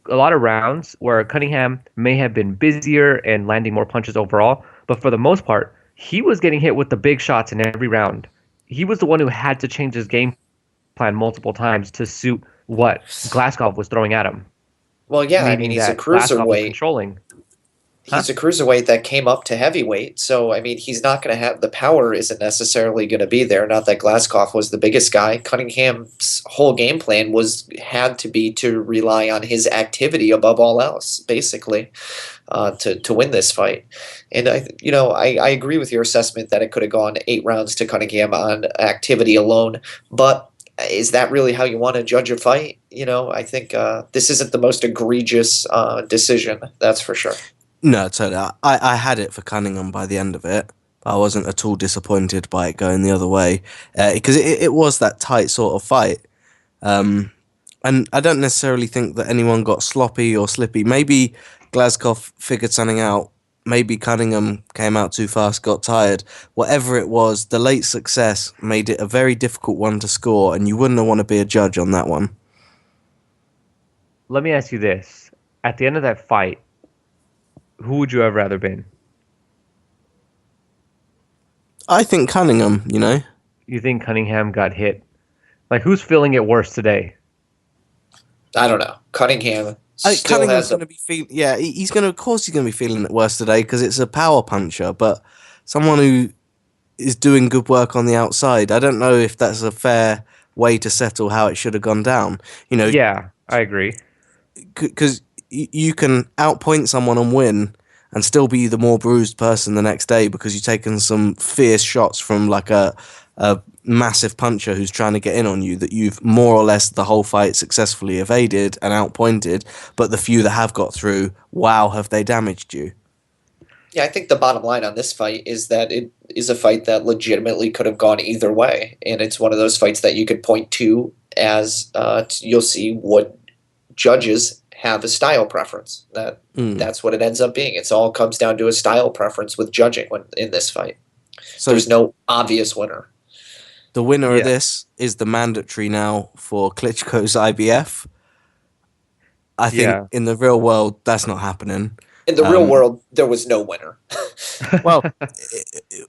a lot of rounds where Cunningham may have been busier and landing more punches overall. But for the most part, he was getting hit with the big shots in every round. He was the one who had to change his game plan multiple times to suit what Glazkov was throwing at him. Well, yeah, I mean, he's a cruiserweight. Controlling. He's a cruiserweight that came up to heavyweight, so, I mean, he's not going to have – the power isn't necessarily going to be there. Not that Glazkov was the biggest guy. Cunningham's whole game plan had to be to rely on his activity above all else, basically, to win this fight. And, I agree with your assessment that it could have gone 8 rounds to Cunningham on activity alone, but is that really how you want to judge a fight? I think this isn't the most egregious decision, that's for sure. No, totally. I had it for Cunningham by the end of it. I wasn't at all disappointed by it going the other way, because it was that tight sort of fight. And I don't necessarily think that anyone got sloppy or slippy. Maybe Glazkov figured something out. Maybe Cunningham came out too fast, got tired. Whatever it was, the late success made it a very difficult one to score, and you wouldn't want to be a judge on that one. Let me ask you this. At the end of that fight, who would you have rather been? I think Cunningham, You think Cunningham got hit? Like, who's feeling it worse today? I don't know. Cunningham still Cunningham's has going to be feeling. Yeah, of course, he's going to be feeling it worse today because it's a power puncher. But someone who is doing good work on the outside, I don't know if that's a fair way to settle how it should have gone down. Yeah, I agree. Because you can outpoint someone and win, and still be the more bruised person the next day because you've taken some fierce shots from like a massive puncher who's trying to get in on you that you've more or less the whole fight successfully evaded and outpointed, but the few that have got through, wow, have they damaged you. Yeah, I think the bottom line on this fight is that it is a fight that legitimately could have gone either way, and it's one of those fights that you could point to as you'll see what judges have a style preference. That's what it ends up being. It all comes down to a style preference with judging in this fight. So there's no obvious winner. The winner of this is the mandatory now for Klitschko's IBF. I think in the real world, that's not happening. In the real world, there was no winner. Well,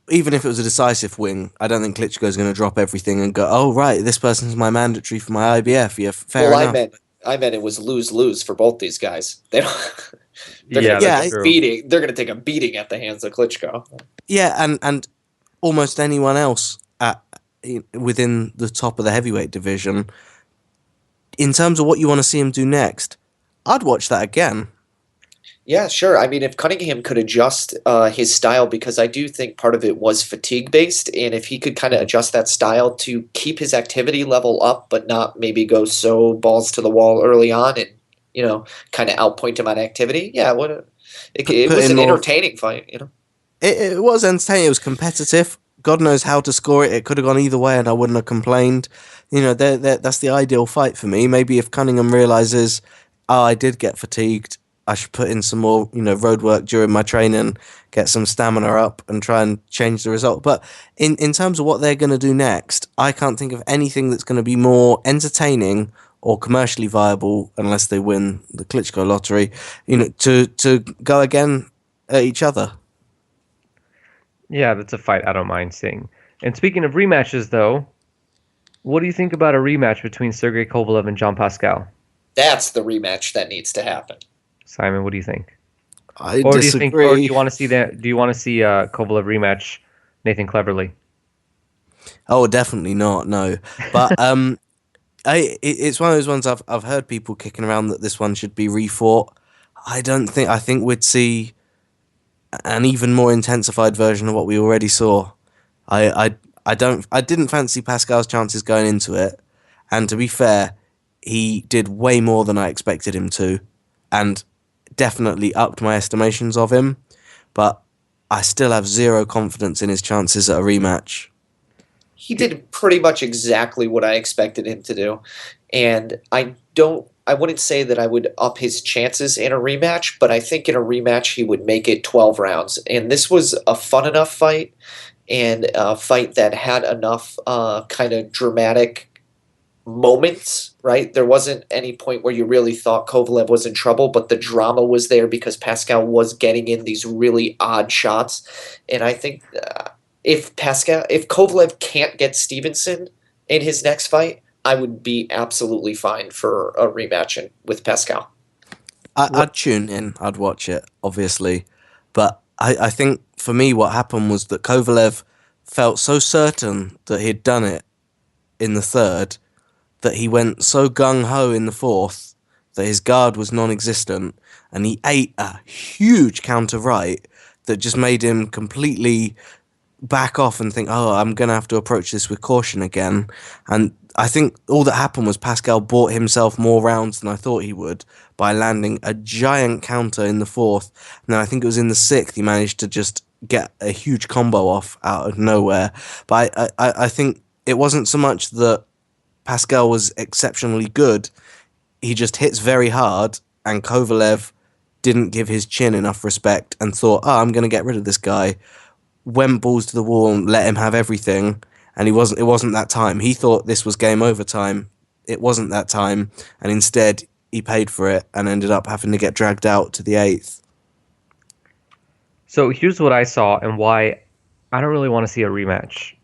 even if it was a decisive win, I don't think Klitschko's going to drop everything and go, oh, right, this person's my mandatory for my IBF. Yeah, fair enough. I meant it was lose-lose for both these guys. They're They're going to take a beating at the hands of Klitschko. Yeah, and almost anyone else within the top of the heavyweight division, in terms of what you want to see him do next, I'd watch that again. Yeah, sure. I mean, if Cunningham could adjust his style, because I do think part of it was fatigue-based, and if he could kind of adjust that style to keep his activity level up, but not maybe go so balls to the wall early on and, kind of outpoint him on activity, yeah, it was an entertaining fight, It was entertaining. It was competitive. God knows how to score it. It could have gone either way, and I wouldn't have complained. That's the ideal fight for me. Maybe if Cunningham realizes, oh, I did get fatigued, I should put in some more, road work during my training, get some stamina up, and try and change the result. But in terms of what they're going to do next, I can't think of anything that's going to be more entertaining or commercially viable, unless they win the Klitschko lottery, to go again at each other. Yeah, that's a fight I don't mind seeing. And speaking of rematches, though, what do you think about a rematch between Sergey Kovalev and Jean Pascal? That's the rematch that needs to happen. Simon, what do you think? I disagree. Or do you want to see that? Do you want to see Kovalev rematch Nathan Cleverly? Oh, definitely not. No, but it's one of those ones I've heard people kicking around that this one should be refought. I think we'd see an even more intensified version of what we already saw. I didn't fancy Pascal's chances going into it, and to be fair, he did way more than I expected him to, and definitely upped my estimations of him, but I still have zero confidence in his chances at a rematch. He did pretty much exactly what I expected him to do, and I wouldn't say that I would up his chances in a rematch, but I think in a rematch he would make it 12 rounds. And this was a fun enough fight, and a fight that had enough kind of dramatic moments, right? There wasn't any point where you really thought Kovalev was in trouble, but the drama was there because Pascal was getting in these really odd shots. And I think if Kovalev can't get Stevenson in his next fight, I would be absolutely fine for a rematch with Pascal. I'd tune in. I'd watch it, obviously. But I think for me what happened was that Kovalev felt so certain that he'd done it in the third that he went so gung-ho in the fourth that his guard was non-existent, and he ate a huge counter right that just made him completely back off and think, oh, I'm going to have to approach this with caution again. And I think all that happened was Pascal bought himself more rounds than I thought he would by landing a giant counter in the fourth. And then I think it was in the sixth he managed to just get a huge combo off out of nowhere. But I think it wasn't so much that Pascal was exceptionally good. He just hits very hard, and Kovalev didn't give his chin enough respect and thought, oh, I'm going to get rid of this guy. Went balls to the wall and let him have everything, and it wasn't that time. He thought this was game over time. It wasn't that time, and instead he paid for it and ended up having to get dragged out to the eighth. So here's what I saw and why I don't really want to see a rematch.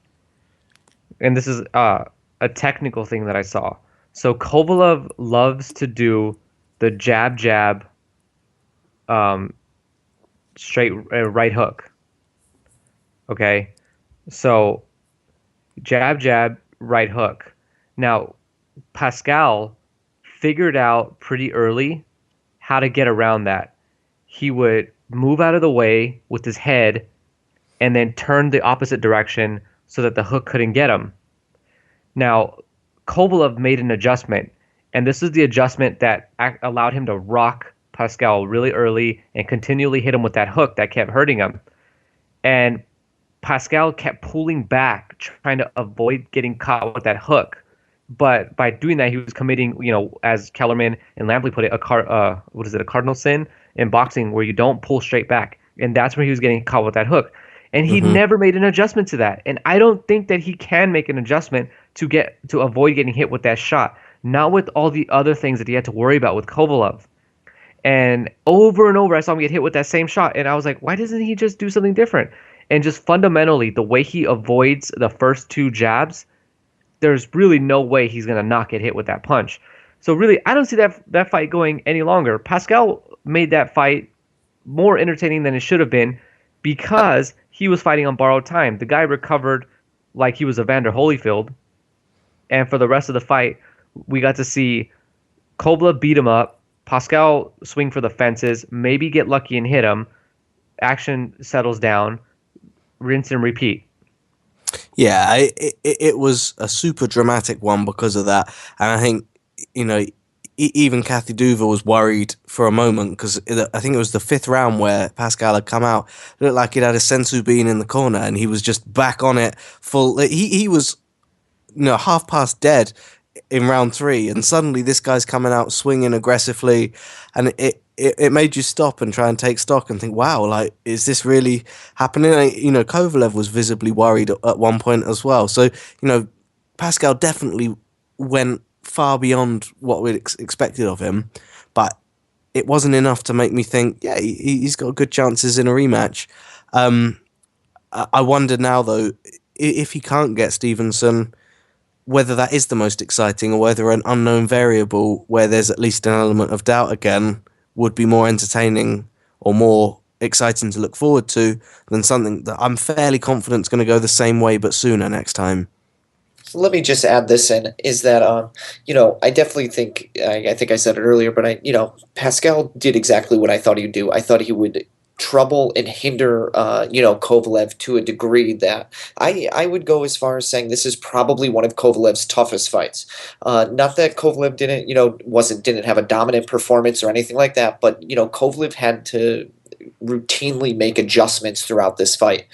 And this is a technical thing that I saw. So Kovalev loves to do the jab, straight right hook. Okay, so jab, right hook. Now, Pascal figured out pretty early how to get around that. He would move out of the way with his head and then turn the opposite direction so that the hook couldn't get him. Now, Kovalev made an adjustment, and this is the adjustment that allowed him to rock Pascal really early and continually hit him with that hook that kept hurting him. And Pascal kept pulling back, trying to avoid getting caught with that hook. But by doing that, he was committing, as Kellerman and Lampley put it, a cardinal sin in boxing where you don't pull straight back. And that's where he was getting caught with that hook. And he never made an adjustment to that. And I don't think that he can make an adjustment to avoid getting hit with that shot. Not with all the other things that he had to worry about with Kovalev. And over, I saw him get hit with that same shot. And I was like, why doesn't he just do something different? And just fundamentally, the way he avoids the first two jabs, there's really no way he's going to not get hit with that punch. So really, I don't see that fight going any longer. Pascal made that fight more entertaining than it should have been because he was fighting on borrowed time. The guy recovered like he was Evander Holyfield. And for the rest of the fight, we got to see Kovalev beat him up, Pascal swing for the fences, maybe get lucky and hit him. Action settles down. Rinse and repeat. Yeah, it was a super dramatic one because of that. And I think, even Kathy Duva was worried for a moment because I think it was the fifth round where Pascal had come out. It looked like he'd had a sensu bean in the corner and he was just back on it full. He was, half past dead in round three, and suddenly this guy's coming out swinging aggressively, and it made you stop and try and take stock and think, wow, like, is this really happening? Kovalev was visibly worried at one point as well. So, Pascal definitely went far beyond what we'd expected of him, but it wasn't enough to make me think, yeah, he's got good chances in a rematch. I wonder now, though, if he can't get Stevenson, whether that is the most exciting or whether an unknown variable where there's at least an element of doubt again would be more entertaining or more exciting to look forward to than something that I'm fairly confident is going to go the same way but sooner next time. So let me just add this in, is that, I definitely think, I think I said it earlier, but Pascal did exactly what I thought he would do. I thought he would trouble and hinder, Kovalev to a degree that I would go as far as saying this is probably one of Kovalev's toughest fights. Not that Kovalev didn't have a dominant performance or anything like that, but, Kovalev had to routinely make adjustments throughout this fight.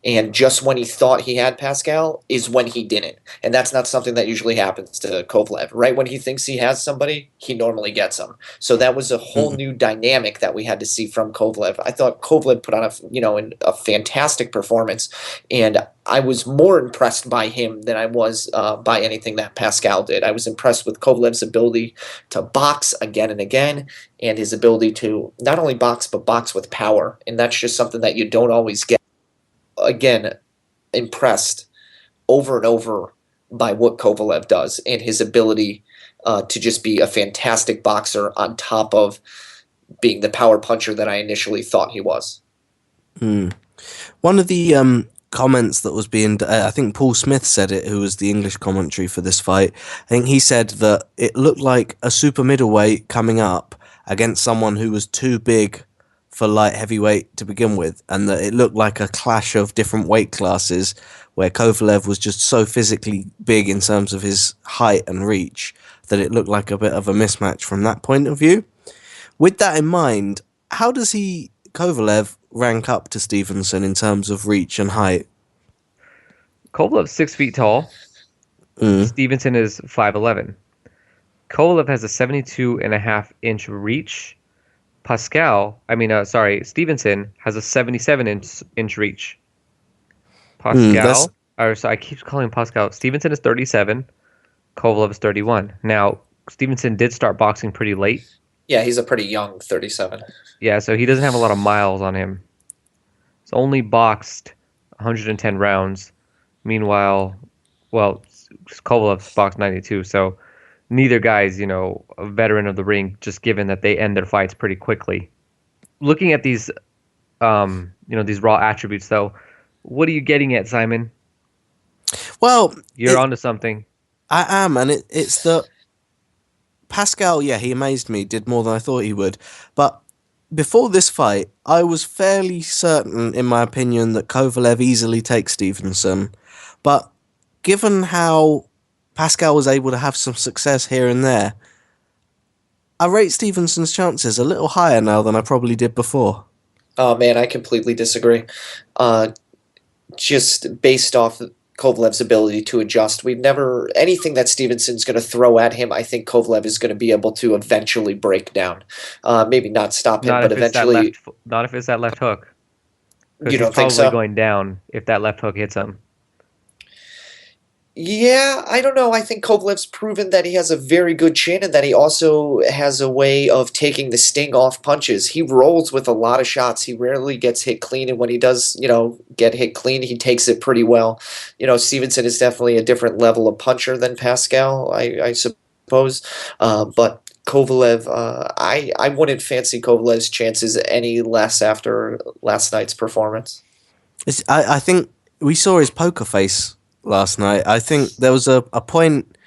And just when he thought he had Pascal is when he didn't. And that's not something that usually happens to Kovalev. Right when he thinks he has somebody, he normally gets them. So that was a whole new dynamic that we had to see from Kovalev. I thought Kovalev put on a fantastic performance, and I was more impressed by him than I was by anything that Pascal did. I was impressed with Kovalev's ability to box again and again, and his ability to not only box, but box with power. And that's just something that you don't always get. Again, impressed over and over by what Kovalev does and his ability to just be a fantastic boxer on top of being the power puncher that I initially thought he was. One of the comments that was being, I think Paul Smith said it, who was the English commentary for this fight. I think he said that it looked like a super middleweight coming up against someone who was too big for light heavyweight to begin with, and that it looked like a clash of different weight classes where Kovalev was just so physically big in terms of his height and reach that it looked like a bit of a mismatch from that point of view. With that in mind, how does Kovalev rank up to Stevenson in terms of reach and height? Kovalev's 6 feet tall. Stevenson is 5'11". Kovalev has a 72.5-inch reach. Stevenson has a 77-inch reach. I keep calling him Pascal. Stevenson is 37. Kovalev is 31. Now, Stevenson did start boxing pretty late. Yeah, he's a pretty young 37. Yeah, so he doesn't have a lot of miles on him. He's only boxed 110 rounds. Meanwhile, Kovalev's boxed 92, so neither guy's, a veteran of the ring, just given that they end their fights pretty quickly. Looking at these, these raw attributes, though, what are you getting at, Simon? Well, you're onto something. I am, and it's the Pascal. Yeah, he amazed me. Did more than I thought he would. But before this fight, I was fairly certain, in my opinion, that Kovalev easily takes Stevenson. But given how Pascal was able to have some success here and there, I rate Stevenson's chances a little higher now than I probably did before. Oh, man, I completely disagree. Just based off Kovalev's ability to adjust, anything that Stevenson's going to throw at him, I think Kovalev is going to be able to eventually break down. Maybe not stop him, but eventually... Not if it's that left hook. You don't think so? He's probably going down if that left hook hits him. Yeah, I don't know. I think Kovalev's proven that he has a very good chin and that he also has a way of taking the sting off punches. He rolls with a lot of shots. He rarely gets hit clean, and when he does, get hit clean, he takes it pretty well. Stevenson is definitely a different level of puncher than Pascal, I suppose. But Kovalev, I wouldn't fancy Kovalev's chances any less after last night's performance. I think we saw his poker face last night. I think there was a point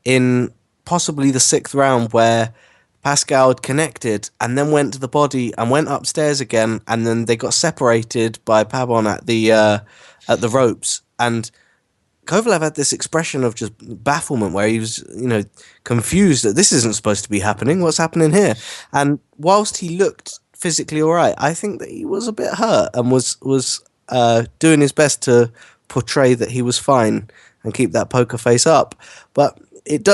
in possibly the 6th round where Pascal had connected and then went to the body and went upstairs again, and then they got separated by Pabon at the ropes, and Kovalev had this expression of just bafflement where he was, confused that this isn't supposed to be happening. What's happening here? And whilst he looked physically all right, I think that he was a bit hurt and was doing his best to portray that he was fine and keep that poker face up. But it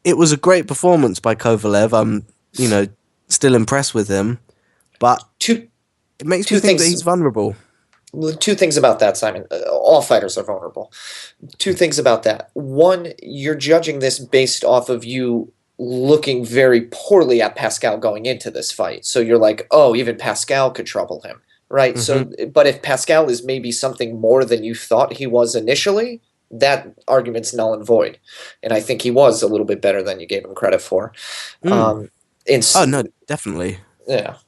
was a great performance by Kovalev. I'm still impressed with him, but it makes me think that he's vulnerable. 2 things about that, Simon. All fighters are vulnerable. 2 things about that. One, you're judging this based off of you looking very poorly at Pascal going into this fight. So you're like, oh, even Pascal could trouble him. Right. Mm-hmm. So, but if Pascal is maybe something more than you thought he was initially, that argument's null and void. And I think he was a little bit better than you gave him credit for. Oh no, definitely. Yeah.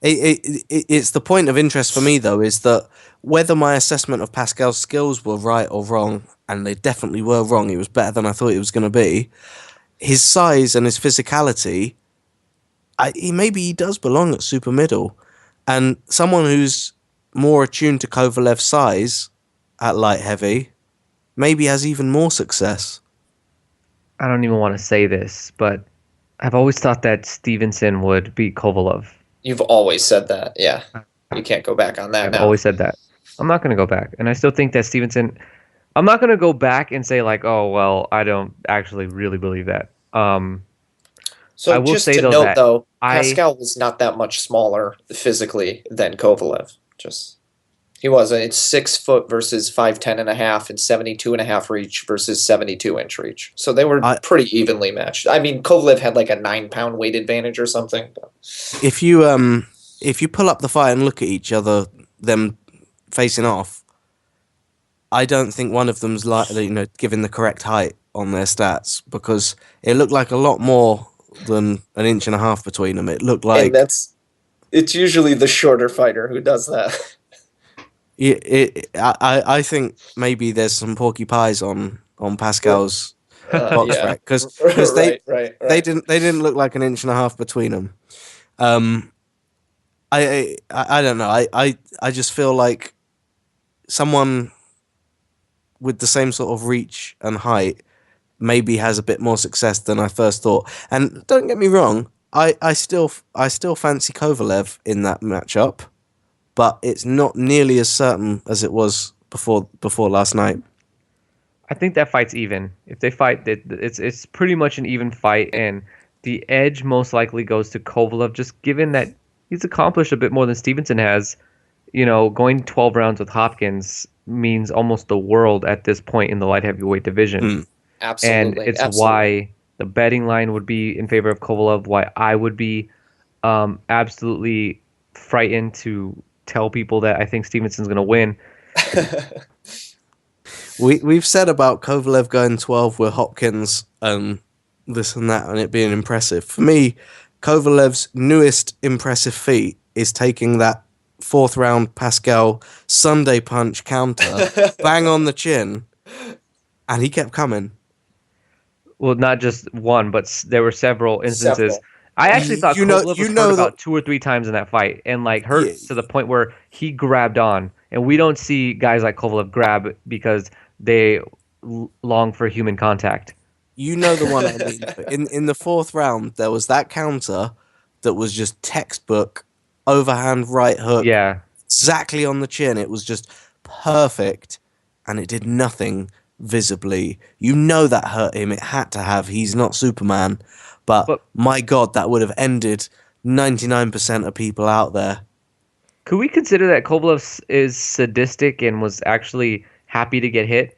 It's the point of interest for me though, is that whether my assessment of Pascal's skills were right or wrong, and they definitely were wrong. He was better than I thought he was going to be. His size and his physicality, he does belong at super middle. And someone who's more attuned to Kovalev's size at light heavy maybe has even more success. I don't even want to say this, but I've always thought that Stevenson would beat Kovalev. You've always said that, yeah. You can't go back on that now. I've always said that. I'm not going to go back. And I still think that Stevenson... I'm not going to go back and say, like, oh, well, I don't actually really believe that. So I will just say, to note, though, Pascal was not that much smaller physically than Kovalev. He was. It's 6 foot versus 5'10" and a half, and 72.5 reach versus 72-inch reach. So they were pretty evenly matched. I mean, Kovalev had like a 9-pound weight advantage or something. But. If you pull up the fight and look at each other, them facing off, I don't think one of them's given the correct height on their stats, because it looked like a lot more than an inch and a half between them. It looked like... And it's usually the shorter fighter who does that. I think maybe there's some porky pies on Pascal's box rack, because they didn't look like an inch and a half between them. I don't know. I just feel like someone with the same sort of reach and height maybe has a bit more success than I first thought. And don't get me wrong, I still fancy Kovalev in that matchup, but it's not nearly as certain as it was before last night. I think that fight's even. If they fight, it's pretty much an even fight, and the edge most likely goes to Kovalev, just given that he's accomplished a bit more than Stevenson has. Going 12 rounds with Hopkins means almost the world at this point in the light heavyweight division. Mm. Absolutely. And it's absolutely. why the betting line would be in favor of Kovalev, why I would be absolutely frightened to tell people that I think Stevenson's going to win. We've said about Kovalev going 12 with Hopkins and this and that and it being impressive. For me, Kovalev's newest impressive feat is taking that fourth round Pascal Sunday punch counter, bang on the chin, and he kept coming. Well, not just one, but there were several instances. Several. I actually thought Kovalev was hurt about 2 or 3 times in that fight, and hurt to the point where he grabbed on. And we don't see guys like Kovalev grab because they long for human contact. You know the one I mean. In the fourth round, there was that counter that was just textbook overhand right hook. Yeah. Exactly on the chin. It was just perfect, and it did nothing visibly. You know that hurt him. It had to have. He's not Superman. But my God, that would have ended 99% of people out there. Could we consider that Kovalev is sadistic and was actually happy to get hit?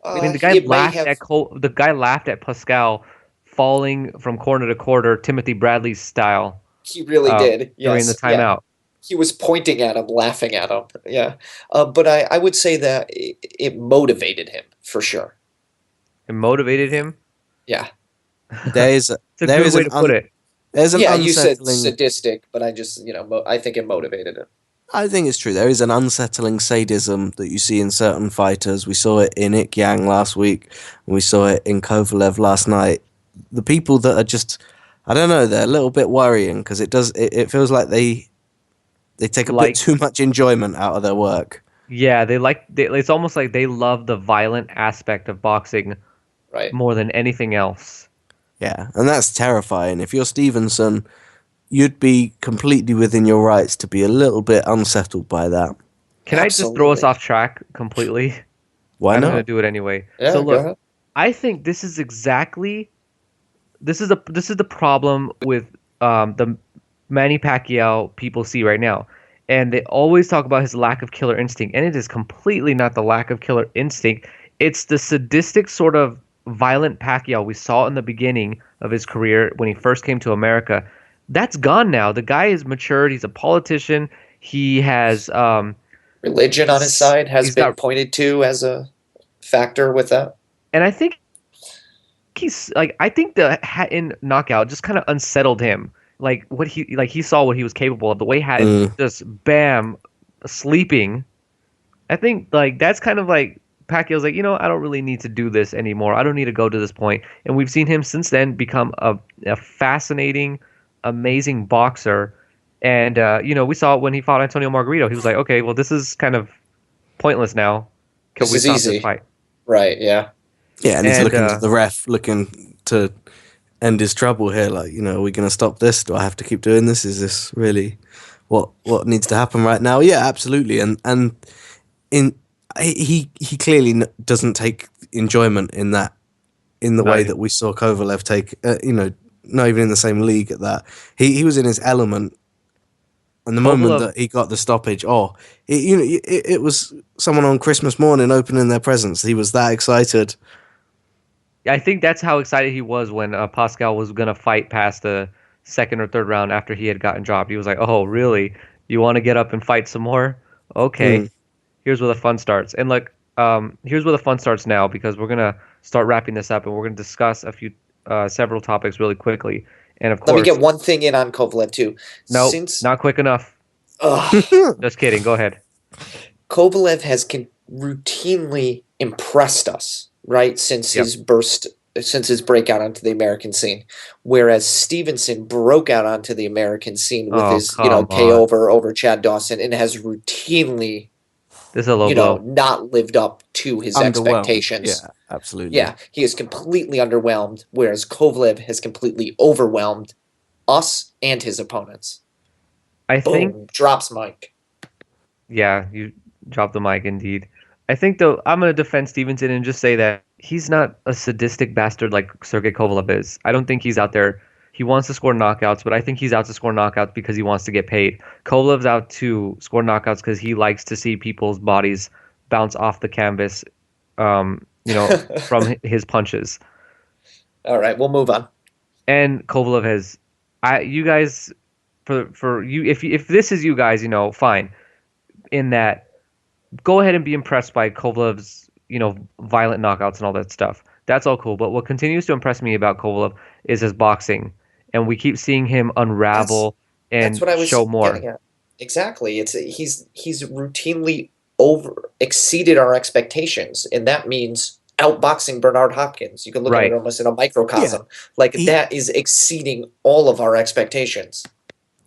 I mean, the guy laughed at Pascal falling from corner to corner, Timothy Bradley style. He really did. Yes. During the timeout. Yeah. He was pointing at him, laughing at him. Yeah. But I would say that it motivated him, for sure. It motivated him? Yeah. It's a good way to put it. There's an you said sadistic, but I just, I think it motivated him. I think it's true. There is an unsettling sadism that you see in certain fighters. We saw it in Ik Yang last week. We saw it in Kovalev last night. The people that are just, I don't know, they're a little bit worrying because it feels like they take a bit too much enjoyment out of their work. Yeah, it's almost like they love the violent aspect of boxing more than anything else. Yeah, and that's terrifying. If you're Stevenson, you'd be completely within your rights to be a little bit unsettled by that. Can I just throw us off track completely? Why not? I'm going to do it anyway. Yeah, so look, I think this is the problem with the Manny Pacquiao people see right now. And they always talk about his lack of killer instinct, and it is completely not the lack of killer instinct. It's the sadistic sort of violent Pacquiao we saw in the beginning of his career when he first came to America. That's gone now. The guy is matured. He's a politician. He has religion on his side has been pointed to as a factor with that. And I think I think the Hatton knockout just kind of unsettled him. He saw what he was capable of. The way Hatton just bam sleeping. I think that's kind of like Pacquiao's like, I don't really need to do this anymore. I don't need to go to this point. And we've seen him since then become a fascinating, amazing boxer. And, we saw it when he fought Antonio Margarito. He was like, okay, well, this is kind of pointless now. This is easy. This fight? Right, yeah. Yeah, and he's looking to the ref, looking to end his trouble here. Like, are we going to stop this? Do I have to keep doing this? Is this really what needs to happen right now? Yeah, absolutely. And he clearly doesn't take enjoyment in the way that we saw Kovalev take. Not even in the same league at that. He was in his element. And the moment that he got the stoppage, it was someone on Christmas morning opening their presents. He was that excited. I think that's how excited he was when Pascal was going to fight past the second or third round after he had gotten dropped. He was like, oh, really? You want to get up and fight some more? Okay. Here's where the fun starts. And here's where the fun starts now, because we're going to start wrapping this up and we're going to discuss several topics really quickly. And of course, let me get one thing in on Kovalev too. No, not quick enough. Just kidding. Go ahead. Kovalev has routinely impressed us, right, since his burst since his breakout onto the American scene, whereas Stevenson broke out onto the American scene with Oh, his come KO on. over Chad Dawson, and has routinely This is a low blow. not lived up to his Underwhelmed. expectations. Yeah, absolutely. Yeah, he is completely underwhelmed, whereas Kovalev has completely overwhelmed us and his opponents. I think, Boom, drops mic. yeah, you dropped the mic indeed. I think, though, I'm going to defend Stevenson and just say that he's not a sadistic bastard like Sergey Kovalev is. I don't think he's out there. He wants to score knockouts, but I think he's out to score knockouts because he wants to get paid. Kovalev's out to score knockouts because he likes to see people's bodies bounce off the canvas, from his punches. All right, we'll move on. And Kovalev has, you guys, for you, if this is you guys, fine. In that, go ahead and be impressed by Kovalev's, violent knockouts and all that stuff. That's all cool. But what continues to impress me about Kovalev is his boxing, and we keep seeing him That's unravel that's and what I was show more. getting at. Exactly. He's routinely over exceeded our expectations, and that means outboxing Bernard Hopkins. You can look at it Right. almost in a Yeah, microcosm. Like he that is exceeding all of our expectations.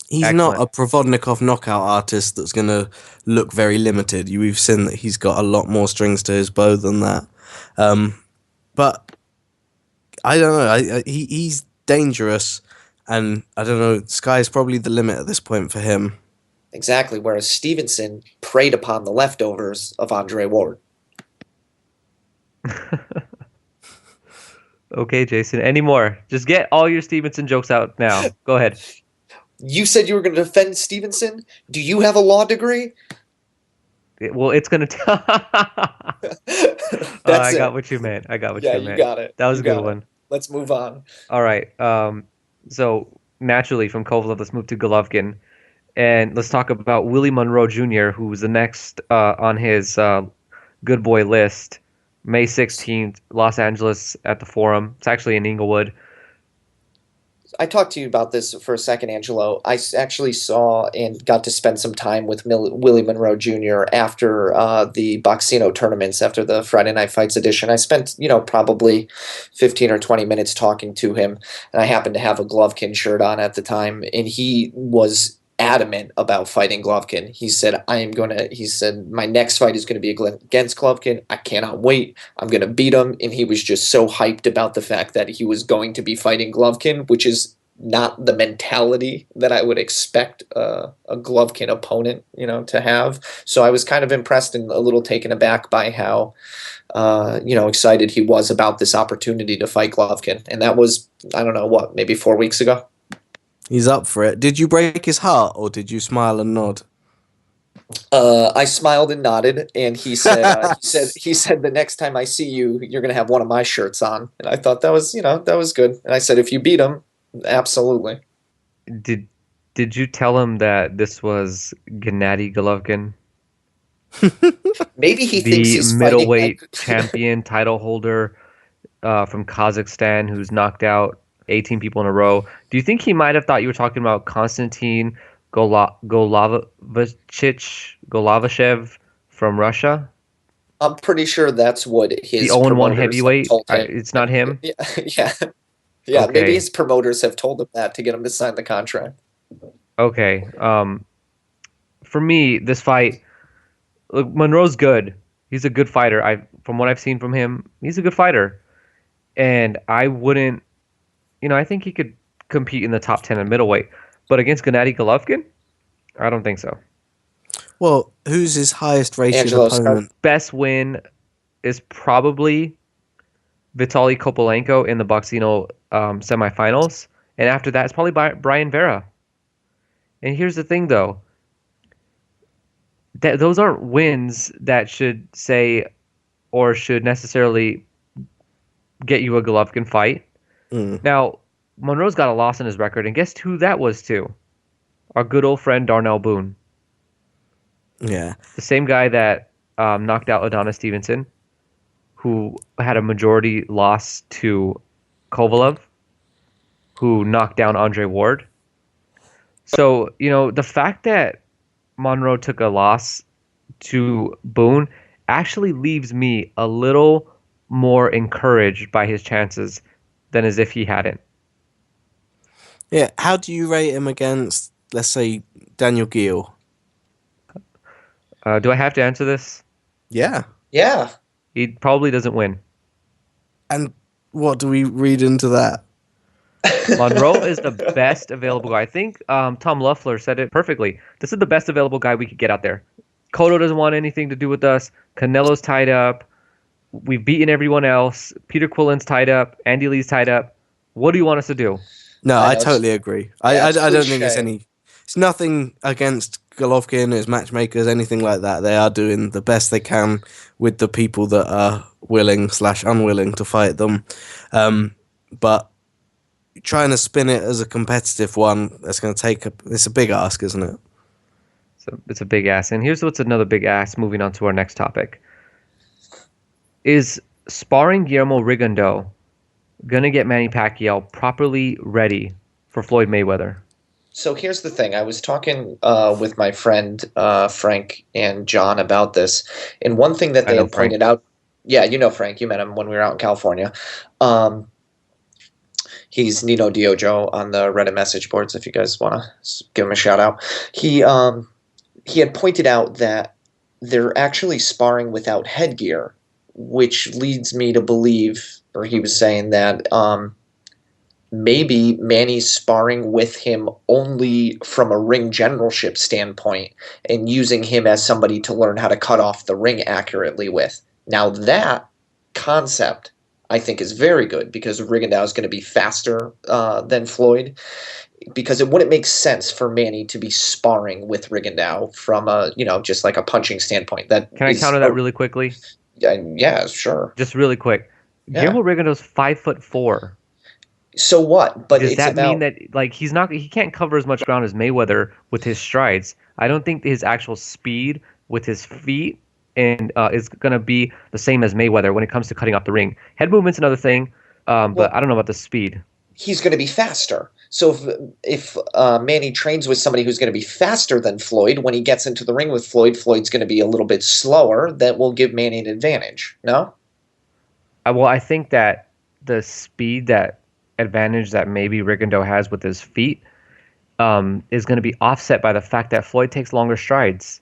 he's not Excellent. a Provodnikov knockout artist that's going to look very limited. We've seen that he's got a lot more strings to his bow than that. But I don't know. He's dangerous, and I don't know. Sky's probably the limit at this point for him. Exactly. Whereas Stevenson preyed upon the leftovers of Andre Ward. Okay, Jason. Any more? Just get all your Stevenson jokes out now. Go ahead. You said you were going to defend Stevenson? Do you have a law degree? Well, it's gonna tell. That's I got it. what you meant. I got what Yeah, you you meant. got it. That was You a good got it. one. Let's move on. All right. So naturally from Kovalev, let's move to Golovkin, and let's talk about Willie Monroe Jr., who's the next on his good boy list. May 16th, Los Angeles at the Forum. It's actually in Inglewood. I talked to you about this for a second, Angelo. Actually saw and got to spend some time with Willie Monroe Jr. after the Boxino tournaments, after the Friday Night Fights edition. I spent, probably 15 or 20 minutes talking to him, and I happened to have a Golovkin shirt on at the time, and he was adamant about fighting Golovkin. He said, he said, my next fight is going to be against Golovkin. I cannot wait. I'm going to beat him. And he was just so hyped about the fact that he was going to be fighting Golovkin, which is not the mentality that I would expect a Golovkin opponent, to have. So I was kind of impressed and a little taken aback by how, excited he was about this opportunity to fight Golovkin. And that was, I don't know, maybe 4 weeks ago? He's up for it. Did you break his heart, or did you smile and nod? I smiled and nodded, and he said, the next time I see you, you're gonna have one of my shirts on. And I thought that was good. And I said, if you beat him, absolutely. Did you tell him that this was Gennady Golovkin, Maybe he thinks the he's fighting middleweight like champion title holder from Kazakhstan, who's knocked out 18 people in a row? Do you think he might have thought you were talking about Konstantin Golavashev from Russia? I'm pretty sure that's what The his 0-1 promoters have heavyweight? told him. It's not him? Yeah, yeah, yeah. Maybe Okay. his promoters have told him that to get him to sign the contract. Okay. For me, this fight, look, Monroe's good. He's a good fighter. From what I've seen from him, he's a good fighter. And I wouldn't, I think he could compete in the top 10 in middleweight. But against Gennady Golovkin, I don't think so. Well, who's his highest rated Angelo, start. opponent? Best win is probably Vitaly Kopolenko in the Boxino semifinals. And after that, it's probably Brian Vera. And here's the thing, though. Those aren't wins that should say or should necessarily get you a Golovkin fight. Now, Monroe's got a loss in his record, and guess who that was to? Our good old friend Darnell Boone. Yeah. The same guy that knocked out Adonis Stevenson, who had a majority loss to Kovalev, who knocked down Andre Ward. So, the fact that Monroe took a loss to Boone actually leaves me a little more encouraged by his chances than as if he hadn't. Yeah, how do you rate him against, let's say, Daniel Geale? Do I have to answer this? Yeah. Yeah. He probably doesn't win. And what do we read into that? Monroe is the best available guy. I think Tom Loeffler said it perfectly. This is the best available guy we could get out there. Cotto doesn't want anything to do with us. Canelo's tied up. We've beaten everyone else. Peter Quillen's tied up. Andy Lee's tied up. What do you want us to do? No, I I know, totally agree. yeah, I it's don't think it's cliche. it's nothing against Golovkin, his matchmakers, anything like that. They are doing the best they can with the people that are willing/unwilling to fight them. But trying to spin it as a competitive one, it's a big ask, isn't it? So it's a big ass. And here's what's another big ass, moving on to our next topic. Is sparring Guillermo Rigondeaux gonna get Manny Pacquiao properly ready for Floyd Mayweather? So here's the thing. I was talking with my friend Frank and John about this, and one thing that I they know had Frank. pointed out. Yeah, you know Frank. You met him when we were out in California. Um, he's Nino Diojo on the Reddit message boards. If you guys want to give him a shout out, he had pointed out that they're actually sparring without headgear, which leads me to believe, or he was saying that maybe Manny's sparring with him only from a ring generalship standpoint and using him as somebody to learn how to cut off the ring accurately with. Now that concept, I think, is very good because Rigondeaux is going to be faster than Floyd, because it wouldn't make sense for Manny to be sparring with Rigondeaux from just like a punching standpoint. That Can I counter that really quickly? yeah, sure. Just really quick. Yeah. Guillermo Rigondeaux's 5'4". So what? But Does it's that mean about that he can't cover as much ground as Mayweather with his strides? I don't think his actual speed with his feet and is gonna be the same as Mayweather when it comes to cutting off the ring. Head movement's another thing, but well, I don't know about the speed. he's going to be faster. So if Manny trains with somebody who's going to be faster than Floyd, when he gets into the ring with Floyd, Floyd's going to be a little bit slower. That will give Manny an advantage. No? Well, I think that the speed that advantage that maybe Rigondeaux has with his feet is going to be offset by the fact that Floyd takes longer strides,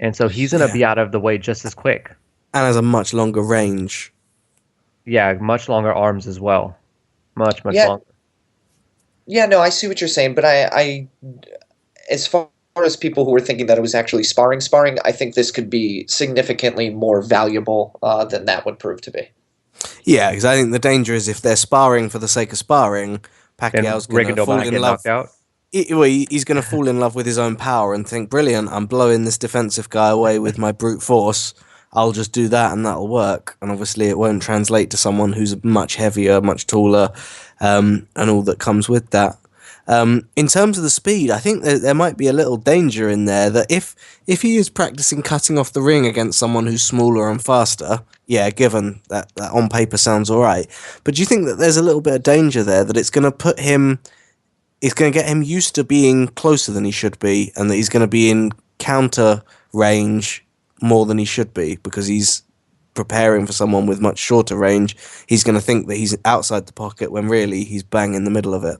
and so he's going to Yeah. be out of the way just as quick. And has a much longer range. Yeah, much longer arms as well, much Yeah. longer. Yeah, no, I see what you're saying, but I as far as people who were thinking that it was actually sparring, I think this could be significantly more valuable than that would prove to be. Yeah, because I think the danger is if they're sparring for the sake of sparring, And Pacquiao's going to Rigondeaux fall might in get love. knocked out. He's going to fall in love with his own power and think, brilliant, I'm blowing this defensive guy away with my brute force. I'll just do that and that'll work. And obviously it won't translate to someone who's much heavier, much taller, and all that comes with that. In terms of the speed, I think there might be a little danger in there that if he is practicing cutting off the ring against someone who's smaller and faster, yeah, given that on paper sounds all right. But do you think that there's a little bit of danger there that it's going to get him used to being closer than he should be, and that he's going to be in counter range more than he should be because he's preparing for someone with much shorter range? He's going to think that he's outside the pocket when really he's bang in the middle of it.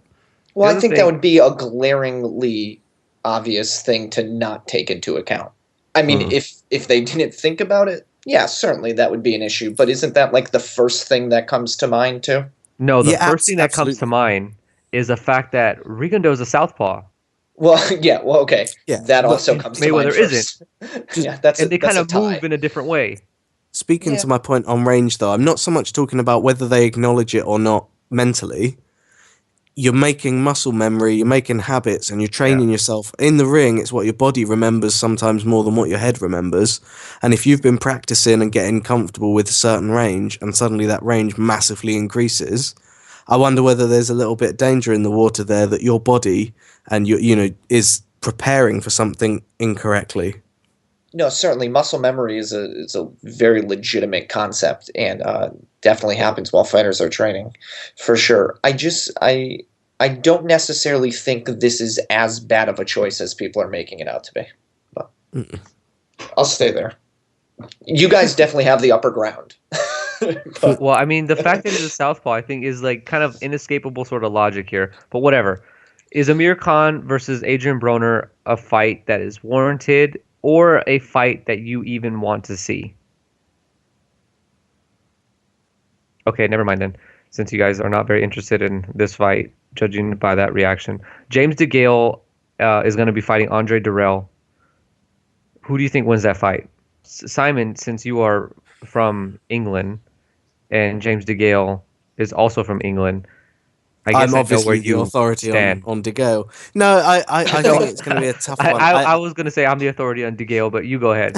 Well, The I other think that thing- would be a glaringly obvious thing to not take into account. I mean, if they didn't think about it, yeah, certainly that would be an issue. But isn't that like the first thing that comes to mind too? No, the Yeah, first thing that comes to absolutely. mind is the fact that Rigondeaux is a southpaw. Well, yeah, well, okay, Yeah, that but also comes to mind Mayweather first. Yeah, that's And they kind a of tie. move in a different way. Speaking Yeah. to my point on range, though, I'm not so much talking about whether they acknowledge it or not mentally. You're making muscle memory, you're making habits, and you're training yourself. In the ring, it's what your body remembers sometimes more than what your head remembers. And if you've been practicing and getting comfortable with a certain range, and suddenly that range massively increases, I wonder whether there's a little bit of danger in the water there that your body and is preparing for something incorrectly. No, certainly muscle memory is a very legitimate concept, and definitely happens while fighters are training, for sure. I don't necessarily think this is as bad of a choice as people are making it out to be. But I'll stay there. You guys definitely have the upper ground. But Well, I mean, the fact that he's a southpaw, I think, is like kind of inescapable sort of logic here. But whatever. Is Amir Khan versus Adrien Broner a fight that is warranted or a fight that you even want to see? Okay, never mind then, since you guys are not very interested in this fight, judging by that reaction. James DeGale is going to be fighting Andre Dirrell. Who do you think wins that fight? Simon, since you are from England and James DeGale is also from England, I guess I'm I know where obviously the you authority stand. on DeGale. No, I No, think it's going to be a tough I, one. I, I was going to say I'm the authority on DeGale, but you go ahead.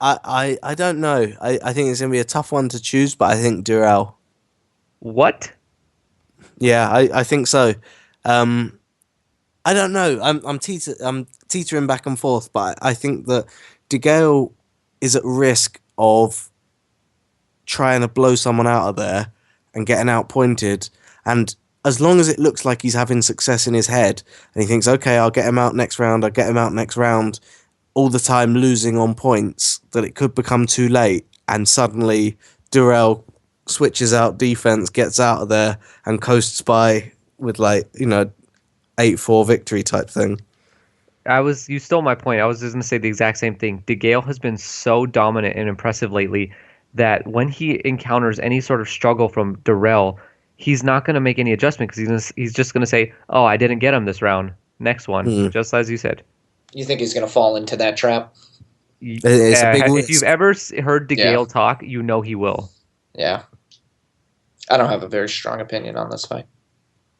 I don't know. I think it's going to be a tough one to choose, but I think Dirrell. What? Yeah, I think so. I don't know. I'm teetering back and forth, but I think that DeGale is at risk of trying to blow someone out of there and getting outpointed. And as long as it looks like he's having success in his head, and he thinks, okay, I'll get him out next round, I'll get him out next round, all the time losing on points, that it could become too late, and suddenly Dirrell switches out defense, gets out of there, and coasts by with 8-4 victory type thing. You stole my point. I was just going to say the exact same thing. DeGale has been so dominant and impressive lately that when he encounters any sort of struggle from Dirrell, he's not going to make any adjustment because he's just going to say, "Oh, I didn't get him this round. Next one," just as you said. you think he's going to fall into that trap? It's a big If risk. you've ever heard DeGale Yeah. talk, you know he will. Yeah. I don't have a very strong opinion on this fight.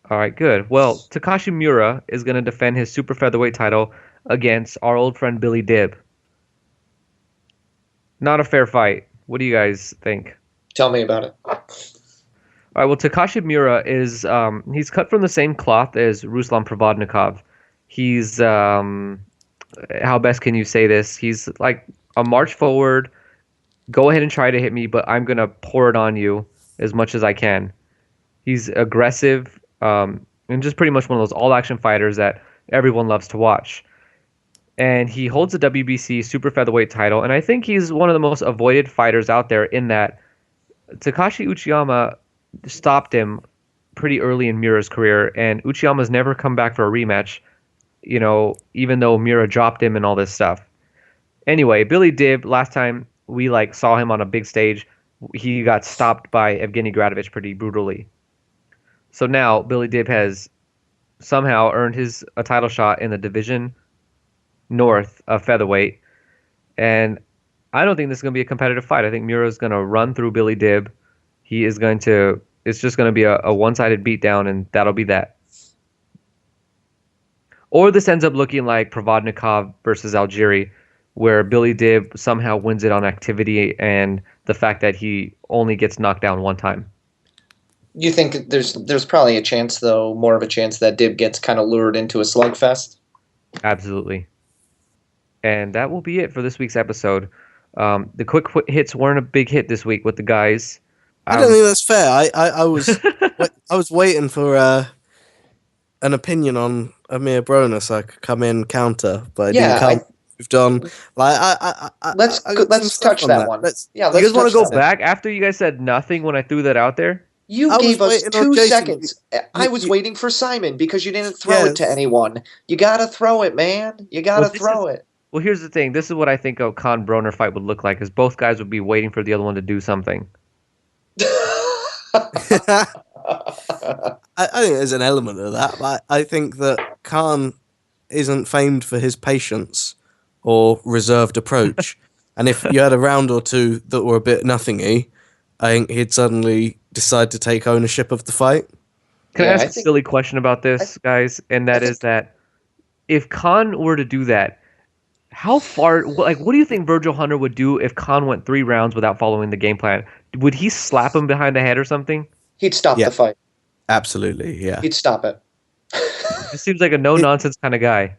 All right, good. Well, Takashi Miura is going to defend his super featherweight title against our old friend Billy Dib. Not a fair fight. What do you guys think? Tell me about it. All right, well, Takashi Miura is he's cut from the same cloth as Ruslan Provodnikov. He's how best can you say this? He's like a march forward, go ahead and try to hit me, but I'm gonna pour it on you as much as I can. He's aggressive, and just pretty much one of those all-action fighters that everyone loves to watch. And he holds the WBC super featherweight title, and I think he's one of the most avoided fighters out there in that Takashi Uchiyama stopped him pretty early in Miura's career, and Uchiyama's never come back for a rematch, even though Miura dropped him and all this stuff. Anyway, Billy Dib, last time we saw him on a big stage, he got stopped by Evgeny Gradovich pretty brutally. So now Billy Dib has somehow earned a title shot in the division north of featherweight, and I don't think this is going to be a competitive fight. I think Miura's going to run through Billy Dib. It's just going to be a one-sided beatdown, and that'll be that. Or this ends up looking like Provodnikov versus Algieri, where Billy Dib somehow wins it on activity and the fact that he only gets knocked down one time. You think there's probably a chance, though, more of a chance that Dib gets kind of lured into a slugfest? Absolutely. And that will be it for this week's episode. The quick hits weren't a big hit this week with the guys. I don't think that's fair. I was waiting for an opinion on Amir Broner so I could come in counter, but I didn't come. Moved on. Let's touch that one. You guys want to go back after you guys said nothing when I threw that out there? You gave us 2 seconds. I was waiting for Simon because you didn't throw it to anyone. You gotta throw it, man. You gotta throw it. Well, here's the thing. This is what I think a Khan Broner fight would look like, is both guys would be waiting for the other one to do something. I think there's an element of that, but I think that Khan isn't famed for his patience or reserved approach. And if you had a round or two that were a bit nothingy, I think he'd suddenly decide to take ownership of the fight. Can I ask a silly question about this, guys? And that is that if Khan were to do that, how far, what do you think Virgil Hunter would do if Khan went 3 rounds without following the game plan? Would he slap him behind the head or something? He'd stop the fight. Absolutely, yeah. He'd stop it. He seems like a no-nonsense kind of guy.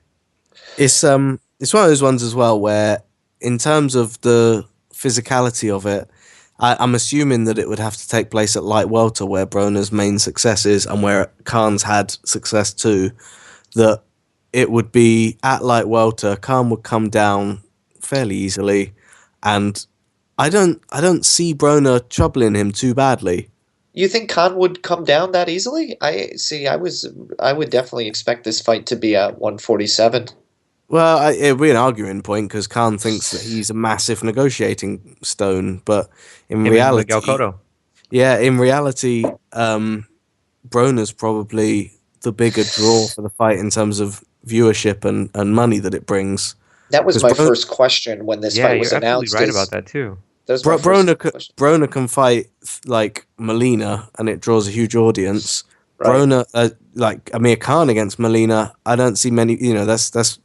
It's one of those ones as well where, in terms of the physicality of it, I'm assuming that it would have to take place at light welter, where Broner's main success is, and where Khan's had success too. That it would be at light welter, Khan would come down fairly easily, and I don't see Broner troubling him too badly. You think Khan would come down that easily? I see. I would definitely expect this fight to be at 147. Well, it'd be an arguing point because Khan thinks that he's a massive negotiating stone, but in Him and Miguel reality, Cotto. yeah, in reality, Broner's probably the bigger draw for the fight in terms of viewership and money that it brings. That was Because my first question when this Yeah, fight was you're absolutely announced. right about that too. That was my first question. Broner can fight like Molina, and it draws a huge audience. Right. Broner, like Amir Khan against Molina, I don't see many. That's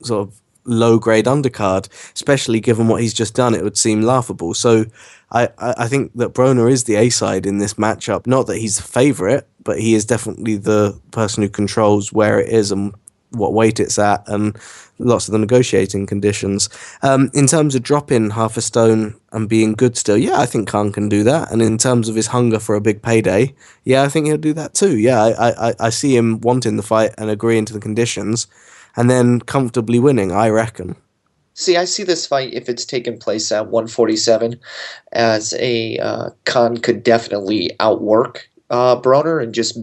sort of low grade undercard, especially given what he's just done. It would seem laughable. So I think that Broner is the A side in this matchup. Not that he's the favorite, but he is definitely the person who controls where it is and what weight it's at, and lots of the negotiating conditions. In terms of dropping half a stone and being good still, yeah, I think Khan can do that. And in terms of his hunger for a big payday, yeah, I think he'll do that too. Yeah, I see him wanting the fight and agreeing to the conditions, and then comfortably winning, I reckon. See, I see this fight, if it's taken place at 147, as Khan could definitely outwork Broner and just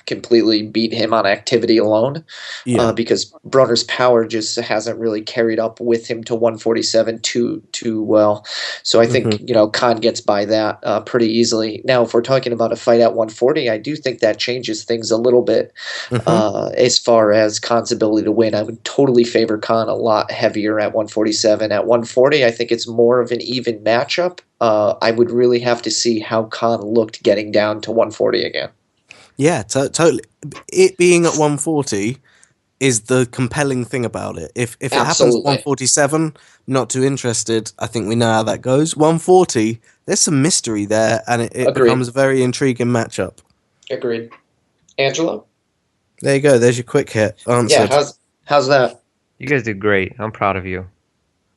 completely beat him on activity alone. Yeah. Because Broner's power just hasn't really carried up with him to 147 too well. So I think Khan gets by that pretty easily. Now, if we're talking about a fight at 140, I do think that changes things a little bit as far as Khan's ability to win. I would totally favor Khan a lot heavier at 147. At 140, I think it's more of an even matchup. I would really have to see how Khan looked getting down to 140 again. Yeah, totally. It being at 140 is the compelling thing about it. If it happens at 147, not too interested. I think we know how that goes. 140, there's some mystery there, and it becomes a very intriguing matchup. Agreed. Angelo? There you go. There's your quick hit answered. Yeah, how's that? You guys did great. I'm proud of you.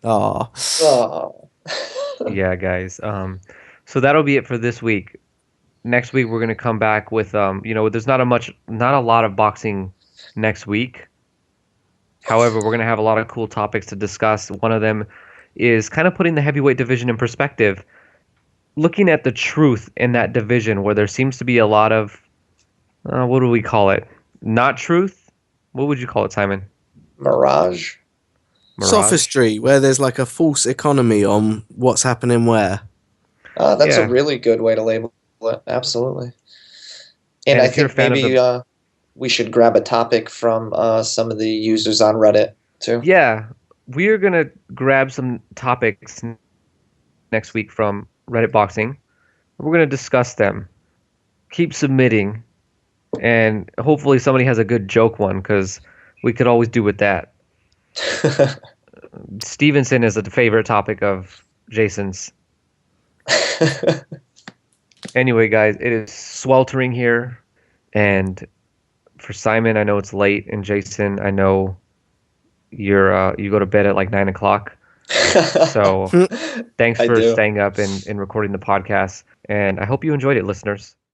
Aw. Yeah, guys. So that'll be it for this week. Next week we're gonna come back with there's not a lot of boxing next week. However, we're gonna have a lot of cool topics to discuss. One of them is kind of putting the heavyweight division in perspective, looking at the truth in that division where there seems to be a lot of what do we call it? Not truth? What would you call it, Simon? Mirage? Sophistry, where there's like a false economy on what's happening where. That's a really good way to label it. Absolutely. And I think maybe we should grab a topic from some of the users on Reddit too. Yeah, we're going to grab some topics next week from Reddit Boxing. We're going to discuss them. Keep submitting, and hopefully somebody has a good joke one, because we could always do with that. Stevenson is a favorite topic of Jason's. Anyway, guys, it is sweltering here, and for Simon, I know it's late, and Jason, I know you go to bed at like 9 o'clock. So thanks for staying up and recording the podcast, and I hope you enjoyed it, listeners.